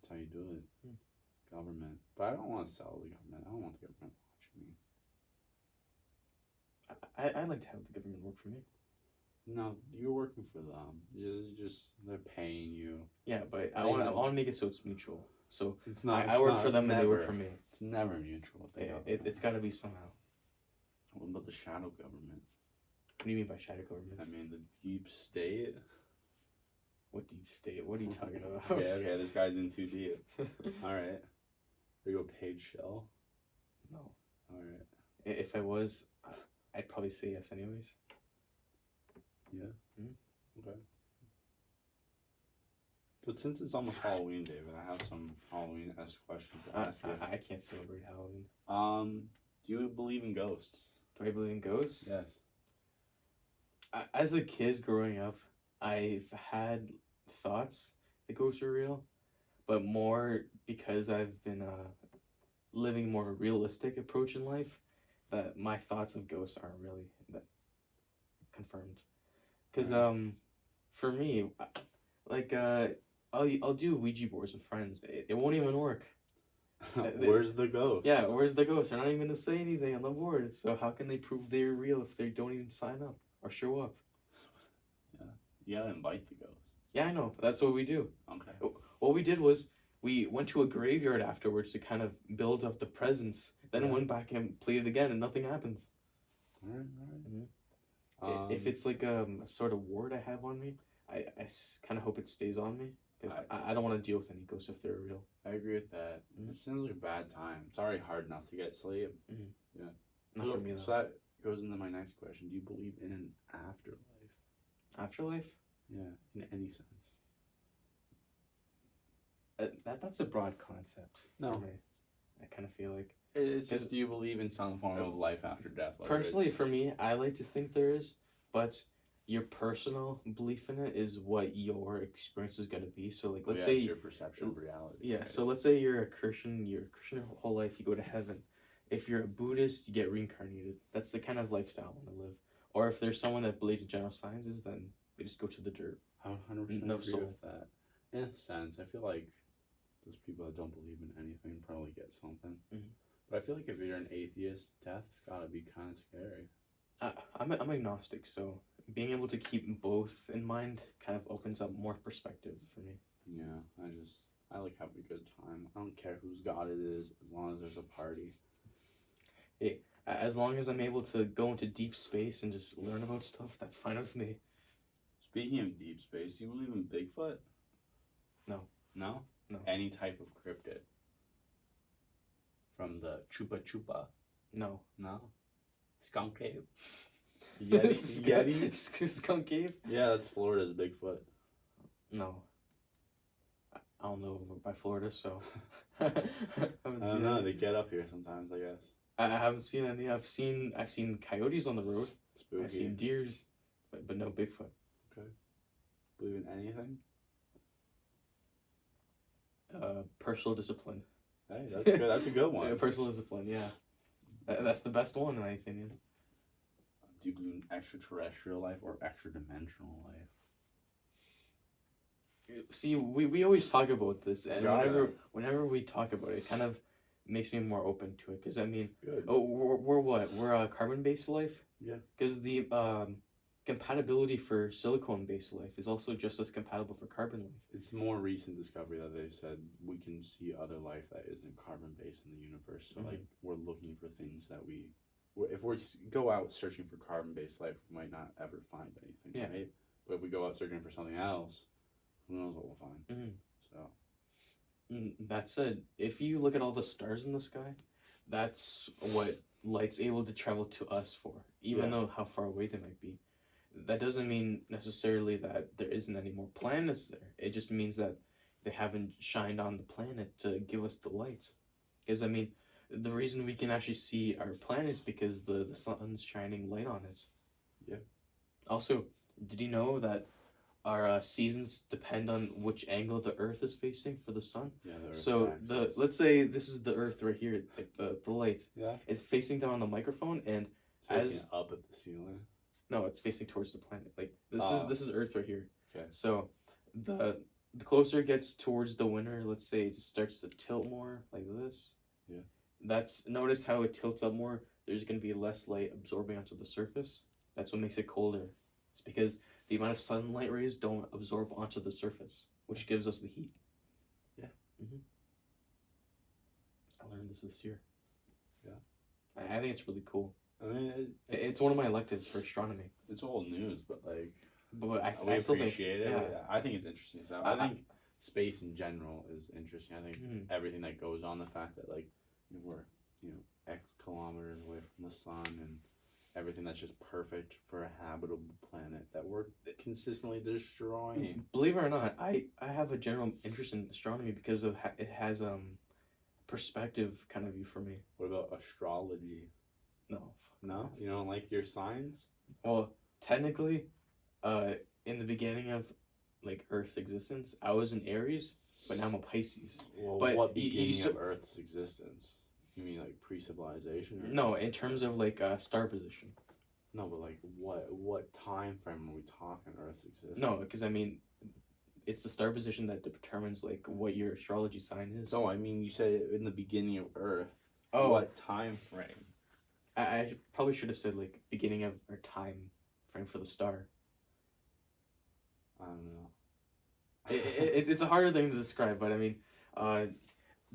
Speaker 2: that's how you do it. Government. But I don't want to sell the government. I don't want the government watching me.
Speaker 1: I'd like to have the government work for me.
Speaker 2: No, you're working for them. They're paying you.
Speaker 1: Yeah, but I want to make it so it's mutual. So
Speaker 2: it's not.
Speaker 1: I work for them and they work for me.
Speaker 2: It's never mutual.
Speaker 1: It's got to be somehow.
Speaker 2: What about the shadow government?
Speaker 1: What do you mean by shadow government?
Speaker 2: I mean the deep state.
Speaker 1: What deep state? What are you talking about?
Speaker 2: Okay, this guy's in too deep. All right. Are you a paid shell?
Speaker 1: No.
Speaker 2: All right.
Speaker 1: If I was, I'd probably say yes anyways.
Speaker 2: Yeah. Okay. But since it's almost Halloween, David, I have some Halloween-esque questions to ask you.
Speaker 1: I can't celebrate Halloween.
Speaker 2: Do you believe in ghosts?
Speaker 1: Do I believe in ghosts?
Speaker 2: Yes.
Speaker 1: As a kid growing up, I've had thoughts that ghosts are real, but more because I've been living more of a realistic approach in life, that my thoughts of ghosts aren't really that confirmed. Because for me, like I'll do Ouija boards with friends. It won't even work.
Speaker 2: Where's the ghost?
Speaker 1: Yeah, where's the ghost? They're not even gonna say anything on the board. So how can they prove they're real if they don't even sign up or show up?
Speaker 2: Yeah, you gotta invite the ghost.
Speaker 1: Yeah, I know. That's what we do.
Speaker 2: Okay.
Speaker 1: What we did was we went to a graveyard afterwards to kind of build up the presence. Then went back and played it again, and nothing happens.
Speaker 2: All right.
Speaker 1: Mm-hmm. If it's like a sort of ward I have on me, I kind of hope it stays on me. Because I don't want to deal with any ghosts if they're real.
Speaker 2: I agree with that. It seems like a bad time. It's already hard enough to get sleep. Yeah.
Speaker 1: Not for me, though.
Speaker 2: So that goes into my next question. Do you believe in an afterlife?
Speaker 1: Afterlife?
Speaker 2: Yeah, in any sense.
Speaker 1: That's a broad concept.
Speaker 2: No.
Speaker 1: For me. I kind of feel like.
Speaker 2: It's just, do you believe in some form of life after death?
Speaker 1: Personally, for me, I like to think there is, but your personal belief in it is what your experience is going to be. So, like, let's say
Speaker 2: it's your perception of reality.
Speaker 1: Yeah.
Speaker 2: Right?
Speaker 1: So let's say you're a Christian your whole life. You go to heaven. If you're a Buddhist, you get reincarnated. That's the kind of lifestyle I want to live. Or if there's someone that believes in general sciences, then they just go to the dirt.
Speaker 2: I would 100%
Speaker 1: No
Speaker 2: agree
Speaker 1: soul.
Speaker 2: with that. In a sense, I feel like those people that don't believe in anything probably get something. But I feel like if you're an atheist, death's gotta be kind of scary.
Speaker 1: I'm agnostic, so being able to keep both in mind kind of opens up more perspective for me.
Speaker 2: Yeah, I like having a good time. I don't care whose God it is, as long as there's a party.
Speaker 1: Hey, as long as I'm able to go into deep space and just learn about stuff, that's fine with me.
Speaker 2: Speaking of deep space, do you believe in Bigfoot?
Speaker 1: No.
Speaker 2: No?
Speaker 1: No.
Speaker 2: Any type of cryptid? From the Chupa Chupa.
Speaker 1: No.
Speaker 2: No. Skunk Cave. Yeti. Yeti.
Speaker 1: Skunk Cave.
Speaker 2: Yeah, that's Florida's Bigfoot.
Speaker 1: No. I don't know by Florida, so
Speaker 2: I don't know. They get up here sometimes, I guess.
Speaker 1: I haven't seen any. I've seen coyotes on the road.
Speaker 2: Spooky.
Speaker 1: I've seen deers, but no Bigfoot.
Speaker 2: Okay. Believe in anything?
Speaker 1: Personal discipline.
Speaker 2: Hey, that's good. That's a good one.
Speaker 1: Personal discipline, yeah. That's the best one in my opinion.
Speaker 2: Do you believe in extraterrestrial life or extra-dimensional life?
Speaker 1: See, we always talk about this, and whenever we talk about it, it kind of makes me more open to it. Because I mean,
Speaker 2: good.
Speaker 1: Oh, we're what? We're a carbon-based life.
Speaker 2: Yeah.
Speaker 1: Because the compatibility for silicone-based life is also just as compatible for carbon life.
Speaker 2: It's more recent discovery that they said we can see other life that isn't carbon-based in the universe. So like we're looking for things that if we go out searching for carbon-based life, we might not ever find anything, right? But if we go out searching for something else, who knows what we'll find. So
Speaker 1: that said, if you look at all the stars in the sky, that's what light's able to travel to us for, even though how far away they might be. That doesn't mean necessarily that there isn't any more planets there. It just means that they haven't shined on the planet to give us the light. Because I mean, the reason we can actually see our planet is because the sun's shining light on it.
Speaker 2: Yeah.
Speaker 1: Also, did you know that our seasons depend on which angle the Earth is facing for the sun?
Speaker 2: Yeah.
Speaker 1: So let's say this is the Earth right here, like the lights.
Speaker 2: Yeah.
Speaker 1: It's facing down on the microphone, and
Speaker 2: it's facing up at the ceiling.
Speaker 1: No, it's facing towards the planet. Like this is Earth right here.
Speaker 2: Okay.
Speaker 1: So the closer it gets towards the winter, let's say it starts to tilt more like this.
Speaker 2: Yeah.
Speaker 1: Notice how it tilts up more. There's going to be less light absorbing onto the surface. That's what makes it colder. It's because the amount of sunlight rays don't absorb onto the surface, which gives us the heat.
Speaker 2: Yeah.
Speaker 1: I learned this year.
Speaker 2: Yeah.
Speaker 1: I think it's really cool.
Speaker 2: I mean,
Speaker 1: it's one of my electives for astronomy.
Speaker 2: It's old news, but like,
Speaker 1: I still
Speaker 2: appreciate
Speaker 1: think,
Speaker 2: it. Yeah. I think it's interesting. So I think space in general is interesting. I think everything that goes on, the fact that like we're X kilometers away from the sun, and everything that's just perfect for a habitable planet that we're consistently destroying.
Speaker 1: Believe it or not, I have a general interest in astronomy because of it has perspective kind of view for me.
Speaker 2: What about astrology? No, you don't like your signs?
Speaker 1: Well, technically, in the beginning of like Earth's existence, I was in Aries, but now I'm a Pisces.
Speaker 2: Well,
Speaker 1: but
Speaker 2: what beginning of Earth's existence? You mean like pre-civilization?
Speaker 1: No, in terms of like star position.
Speaker 2: No, but like what time frame are we talking Earth's existence?
Speaker 1: No, because I mean, it's the star position that determines like what your astrology sign is.
Speaker 2: No, I mean you said in the beginning of Earth.
Speaker 1: Oh,
Speaker 2: what time frame?
Speaker 1: I probably should have said like beginning of or time frame for the star.
Speaker 2: I don't know.
Speaker 1: It's a harder thing to describe, but I mean,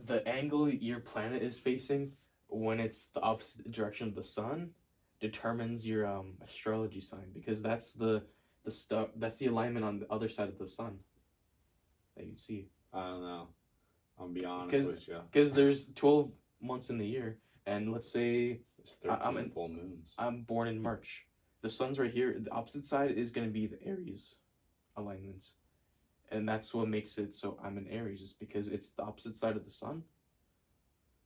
Speaker 1: the angle your planet is facing when it's the opposite direction of the sun determines your astrology sign, because that's the stuff, that's the alignment on the other side of the sun that you see.
Speaker 2: I don't know. I'll be honest with you.
Speaker 1: Because there's 12 months in the year, and let's say
Speaker 2: there's 13 full moons.
Speaker 1: I'm born in March. The sun's right here. The opposite side is going to be the Aries alignments. And that's what makes it so I'm in Aries, is because it's the opposite side of the sun.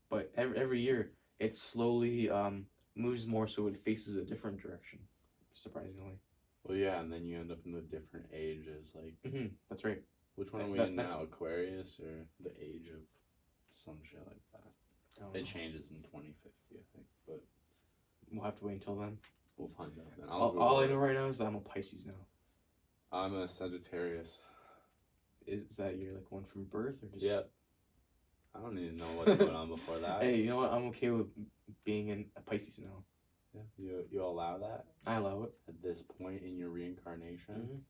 Speaker 1: But every year, it slowly moves more so it faces a different direction, surprisingly.
Speaker 2: Well, yeah, and then you end up in the different ages. Like,
Speaker 1: that's right.
Speaker 2: Which one are we in now, Aquarius or the age of some shit like that? It changes in 2050, I think, but
Speaker 1: we'll have to wait until then.
Speaker 2: We'll find out then.
Speaker 1: All I know right now is that I'm a Pisces now.
Speaker 2: I'm a Sagittarius.
Speaker 1: Is that you're like one from birth, or just?
Speaker 2: Yeah. I don't even know what's going on before that.
Speaker 1: Hey, you know what? I'm okay with being in a Pisces now.
Speaker 2: Yeah, you allow that?
Speaker 1: I allow it.
Speaker 2: At this point in your reincarnation?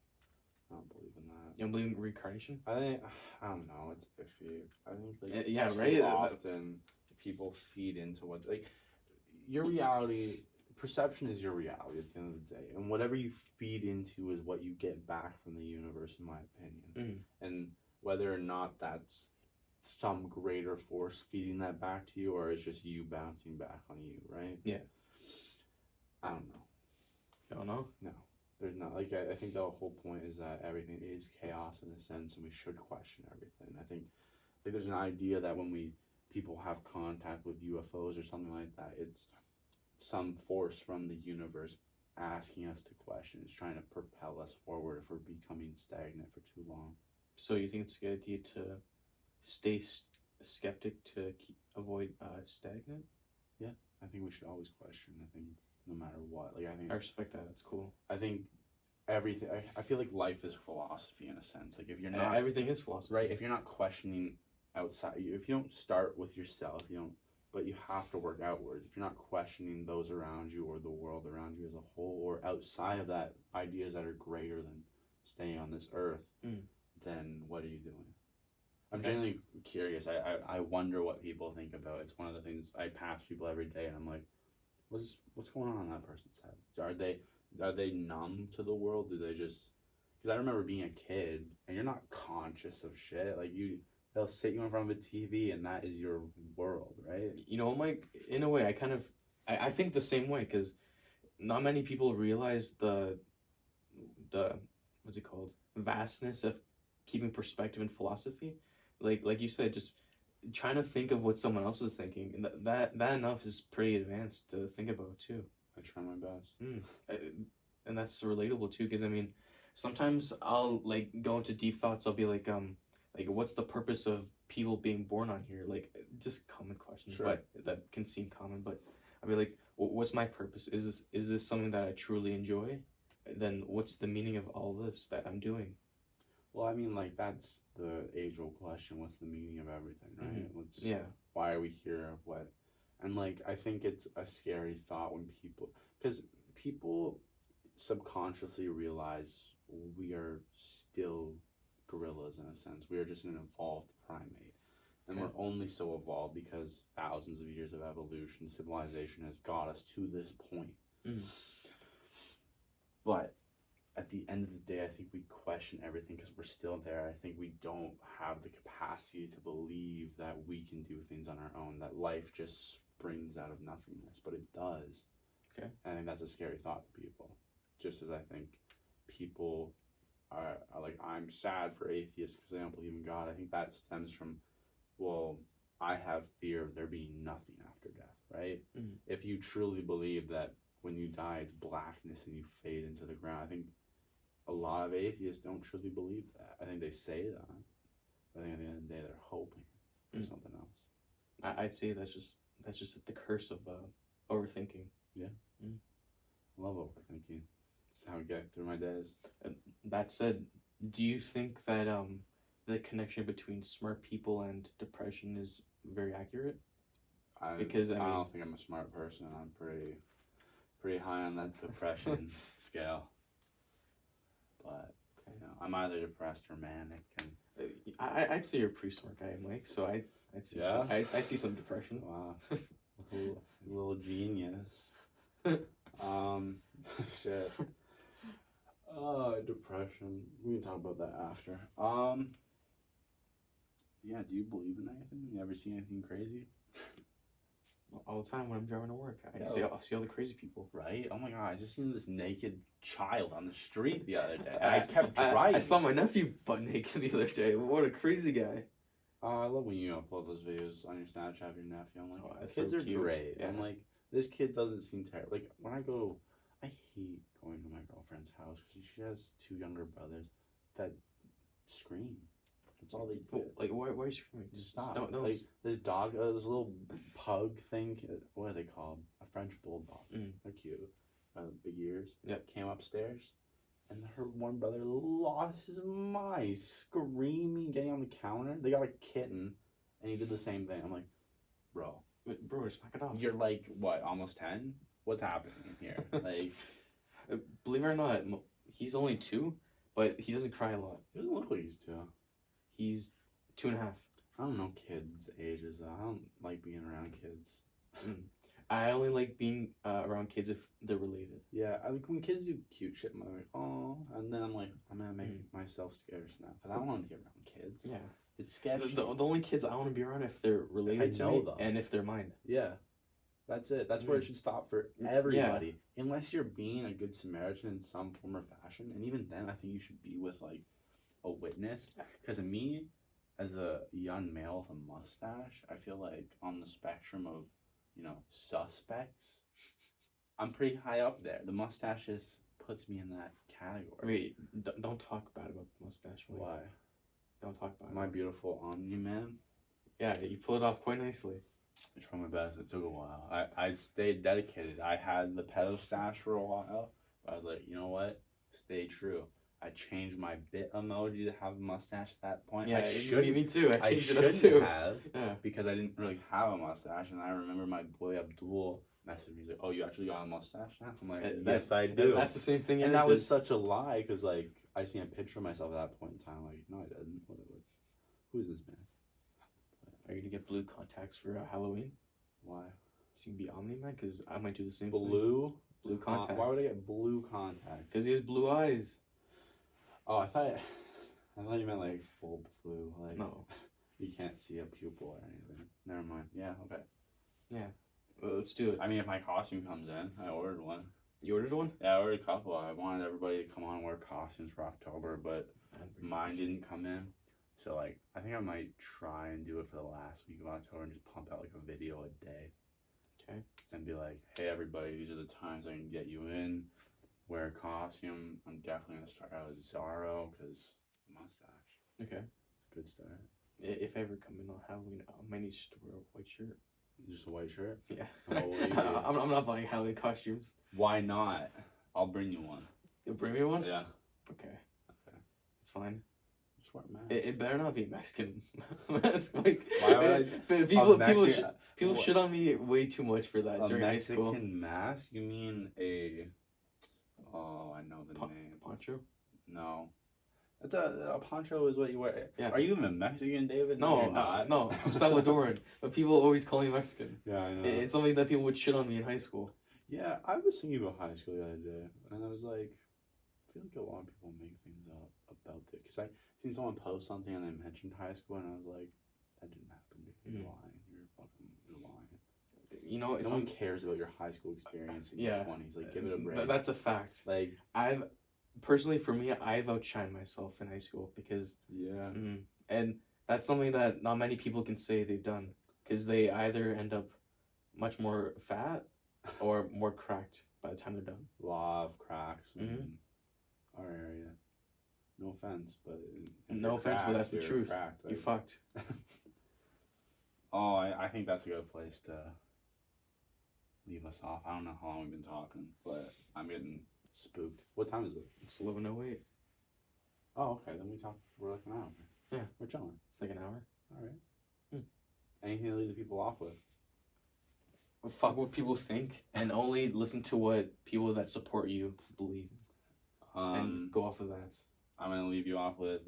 Speaker 2: I don't believe in that.
Speaker 1: You don't believe in reincarnation?
Speaker 2: I don't know. It's iffy. I think like
Speaker 1: yeah, right.
Speaker 2: Often people feed into what like your reality. Perception is your reality at the end of the day, and whatever you feed into is what you get back from the universe, in my opinion. And whether or not that's some greater force feeding that back to you, or it's just you bouncing back on you, right?
Speaker 1: Yeah.
Speaker 2: I don't know.
Speaker 1: You don't know?
Speaker 2: No. There's not. Like, I think the whole point is that everything is chaos in a sense, and we should question everything. I think like there's an idea that when people have contact with UFOs or something like that, it's some force from the universe asking us to question. It's trying to propel us forward if we're becoming stagnant for too long.
Speaker 1: So you think it's a good idea to stay skeptic to avoid stagnant?
Speaker 2: Yeah, I think we should always question. I think no matter what. Like, I think
Speaker 1: I respect that. That's cool.
Speaker 2: I think everything. I feel like life is philosophy in a sense. Like, if you're not
Speaker 1: everything is philosophy,
Speaker 2: right, if you're not questioning outside, if you don't start with yourself, you don't. But you have to work outwards. If you're not questioning those around you or the world around you as a whole, or outside of that, ideas that are greater than staying on this earth, then what are you doing? I'm genuinely curious. I wonder what people think about it. It's one of the things I pass people every day, and I'm like, what's going on in that person's head? Are they numb to the world? Do they just? Because I remember being a kid, and you're not conscious of shit. Like they'll sit you in front of a TV, and that is your world, right?
Speaker 1: You know, Mike. In a way, I think the same way because not many people realize the what's it called, vastness of keeping perspective in philosophy. Like you said, just trying to think of what someone else is thinking, and that enough is pretty advanced to think about too.
Speaker 2: I try my best.
Speaker 1: And that's relatable too, because I mean, sometimes I'll like go into deep thoughts. I'll be like what's the purpose of people being born on here? Like, just common questions,
Speaker 2: Sure.
Speaker 1: but that can seem common. But I'll be like, what's my purpose? Is this something that I truly enjoy? Then what's the meaning of all this that I'm doing?
Speaker 2: Well, I mean, like, that's the age-old question. What's the meaning of everything, right?
Speaker 1: Yeah.
Speaker 2: Why are we here? What? And, like, I think it's a scary thought when because people subconsciously realize we are still gorillas in a sense. We are just an evolved primate. And we're only so evolved because thousands of years of evolution, civilization has got us to this point. But at the end of the day, I think we question everything because we're still there. I think we don't have the capacity to believe that we can do things on our own, that life just springs out of nothingness, but it does.
Speaker 1: Okay.
Speaker 2: And I think that's a scary thought to people. Just as I think people are like, I'm sad for atheists because they don't believe in God. I think that stems from, well, I have fear of there being nothing after death, right? If you truly believe that when you die, it's blackness and you fade into the ground, I think a lot of atheists don't truly believe that. I think they say that. I think at the end of the day, they're hoping for something else.
Speaker 1: I'd say that's just the curse of overthinking.
Speaker 2: Yeah. I love overthinking. It's how I get through my days.
Speaker 1: That said, do you think that the connection between smart people and depression is very accurate? Because I
Speaker 2: don't think I'm a smart person. I'm pretty high on that depression scale. But you know, I'm either depressed or manic. And
Speaker 1: I'd say you're a pretty smart guy, Mike. So I'd see I see some depression.
Speaker 2: Wow, a little genius. Shit. Depression. We can talk about that after. Yeah. Do you believe in anything? You ever seen anything crazy?
Speaker 1: All the time when I'm driving to work, I see all the crazy people.
Speaker 2: Right? Oh my god! I just seen this naked child on the street the other day. I kept driving.
Speaker 1: I saw my nephew butt naked the other day. What a crazy guy!
Speaker 2: I love when you upload those videos on your Snapchat of your nephew. I'm like,
Speaker 1: kids
Speaker 2: are great.
Speaker 1: Yeah.
Speaker 2: I'm like, this kid doesn't seem terrible. Like, when I hate going to my girlfriend's house because she has 2 younger brothers that scream. That's all they do.
Speaker 1: Like, why are you screaming?
Speaker 2: Just stop.
Speaker 1: Don't.
Speaker 2: Like, this dog, this little pug thing, what are they called? A French bulldog. They're cute. Big ears.
Speaker 1: Yep.
Speaker 2: Came upstairs, and her one brother lost his mind, screaming, getting on the counter. They got a kitten, and he did the same thing. I'm like, bro,
Speaker 1: just knock it off.
Speaker 2: You're like, what, almost 10? What's happening here? Like,
Speaker 1: believe it or not, he's only 2, but he doesn't cry a lot.
Speaker 2: He doesn't look like he's 2.
Speaker 1: He's 2.5.
Speaker 2: I don't know kids' ages. I don't like being around kids.
Speaker 1: I only like being around kids if they're related.
Speaker 2: Yeah, I like when kids do cute shit. I'm like, oh, and then I'm like, I'm gonna make myself scarce now because I don't want to be around kids.
Speaker 1: Yeah.
Speaker 2: It's sketchy.
Speaker 1: The only kids I want to be around if they're related to me and if they're mine.
Speaker 2: Yeah. That's it. That's where it should stop for everybody. Yeah. Unless you're being a good Samaritan in some form or fashion. And even then, I think you should be with, like, a witness. Because me, as a young male with a mustache, I feel like on the spectrum of, suspects, I'm pretty high up there. The mustache just puts me in that category.
Speaker 1: Wait, don't talk bad about the mustache.
Speaker 2: Why?
Speaker 1: Don't talk bad.
Speaker 2: My beautiful Omni-Man?
Speaker 1: Yeah, you pulled it off quite nicely.
Speaker 2: I tried my best. It took a while. I stayed dedicated. I had the pedo stash for a while. But I was like, you know what? Stay true. I changed my bit emoji to have a mustache at that point.
Speaker 1: Yeah, me too. I changed it up too.
Speaker 2: Because I didn't really have a mustache. And I remember my boy Abdul messaged me. He's like, oh, you actually got a mustache now? I'm like, yes, I do.
Speaker 1: That's the same thing.
Speaker 2: And that was such a lie because, like, I seen a picture of myself at that point in time. Like, no, I didn't. Who's this man?
Speaker 1: Are you gonna get blue contacts for Halloween?
Speaker 2: Why?
Speaker 1: So you can be Omni-Man? Because I might do the same
Speaker 2: thing. Blue contacts? Why would I get blue contacts?
Speaker 1: Because he has blue eyes.
Speaker 2: Oh, I thought you meant like full blue. Like,
Speaker 1: no.
Speaker 2: You can't see a pupil or anything. Never mind. Yeah, okay.
Speaker 1: Yeah. Well, let's do it.
Speaker 2: I mean, if my costume comes in, I ordered one.
Speaker 1: You ordered one?
Speaker 2: Yeah, I ordered a couple. I wanted everybody to come on and wear costumes for October, but mine didn't come in. So, like, I think I might try and do it for the last week of October and just pump out, like, a video a day.
Speaker 1: Okay.
Speaker 2: And be like, hey, everybody, these are the times I can get you in. Wear a costume. I'm definitely going to start out as Zorro because mustache.
Speaker 1: Okay.
Speaker 2: It's a good start.
Speaker 1: If I ever come in on Halloween, I might need to wear a white shirt.
Speaker 2: Just a white shirt?
Speaker 1: Yeah.
Speaker 2: Oh,
Speaker 1: I'm not buying Halloween costumes.
Speaker 2: Why not? I'll bring you one.
Speaker 1: You'll bring me one?
Speaker 2: Yeah.
Speaker 1: Okay. It's fine.
Speaker 2: Just wear a mask.
Speaker 1: It better not be Mexican mask. Like,
Speaker 2: why would
Speaker 1: people shit on me way too much for that during high school.
Speaker 2: A Mexican mask? You mean a... Oh, I know the name.
Speaker 1: Poncho?
Speaker 2: No. That's a poncho is what you wear.
Speaker 1: Yeah.
Speaker 2: Are you even Mexican, David?
Speaker 1: No, no. I'm Salvadoran. But people always call me Mexican.
Speaker 2: Yeah, I know.
Speaker 1: It's something that people would shit on me in high school.
Speaker 2: Yeah, I was thinking about high school the other day. And I was like, I feel like a lot of people make things up about it. Because I seen someone post something and they mentioned high school. And I was like, that didn't happen. You're lying. You're lying.
Speaker 1: You know,
Speaker 2: no one cares about your high school experience in your 20s. Like, give it a break.
Speaker 1: That's a fact.
Speaker 2: Like,
Speaker 1: personally, for me, I've outshined myself in high school because...
Speaker 2: Yeah.
Speaker 1: And that's something that not many people can say they've done. Because they either end up much more fat or more cracked by the time they're done.
Speaker 2: A lot of cracks in our area. No offense, but...
Speaker 1: No offense, but that's the truth.
Speaker 2: Cracked, like...
Speaker 1: You fucked.
Speaker 2: Oh, I think that's a good place to leave us off. I don't know how long we've been talking, but I'm getting spooked. What time is it?
Speaker 1: It's 11:08.
Speaker 2: Oh, okay. Then we talked for like an hour.
Speaker 1: Yeah.
Speaker 2: We're chilling.
Speaker 1: It's like an hour.
Speaker 2: All right. Anything to leave the people off with?
Speaker 1: Fuck what people think, and only listen to what people that support you believe. And go off of that.
Speaker 2: I'm going to leave you off with,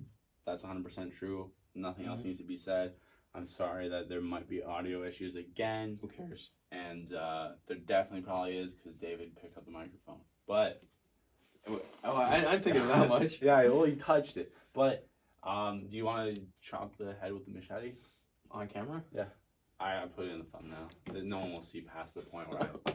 Speaker 2: that's 100% true. Nothing else needs to be said. I'm sorry that there might be audio issues again.
Speaker 1: Who cares?
Speaker 2: And there definitely probably is because David picked up the microphone. But...
Speaker 1: Oh, I didn't think of that much.
Speaker 2: Yeah, well, he touched it. But do you want to chop the head with the machete?
Speaker 1: On camera?
Speaker 2: Yeah. I put it in the thumbnail. No one will see past the point where I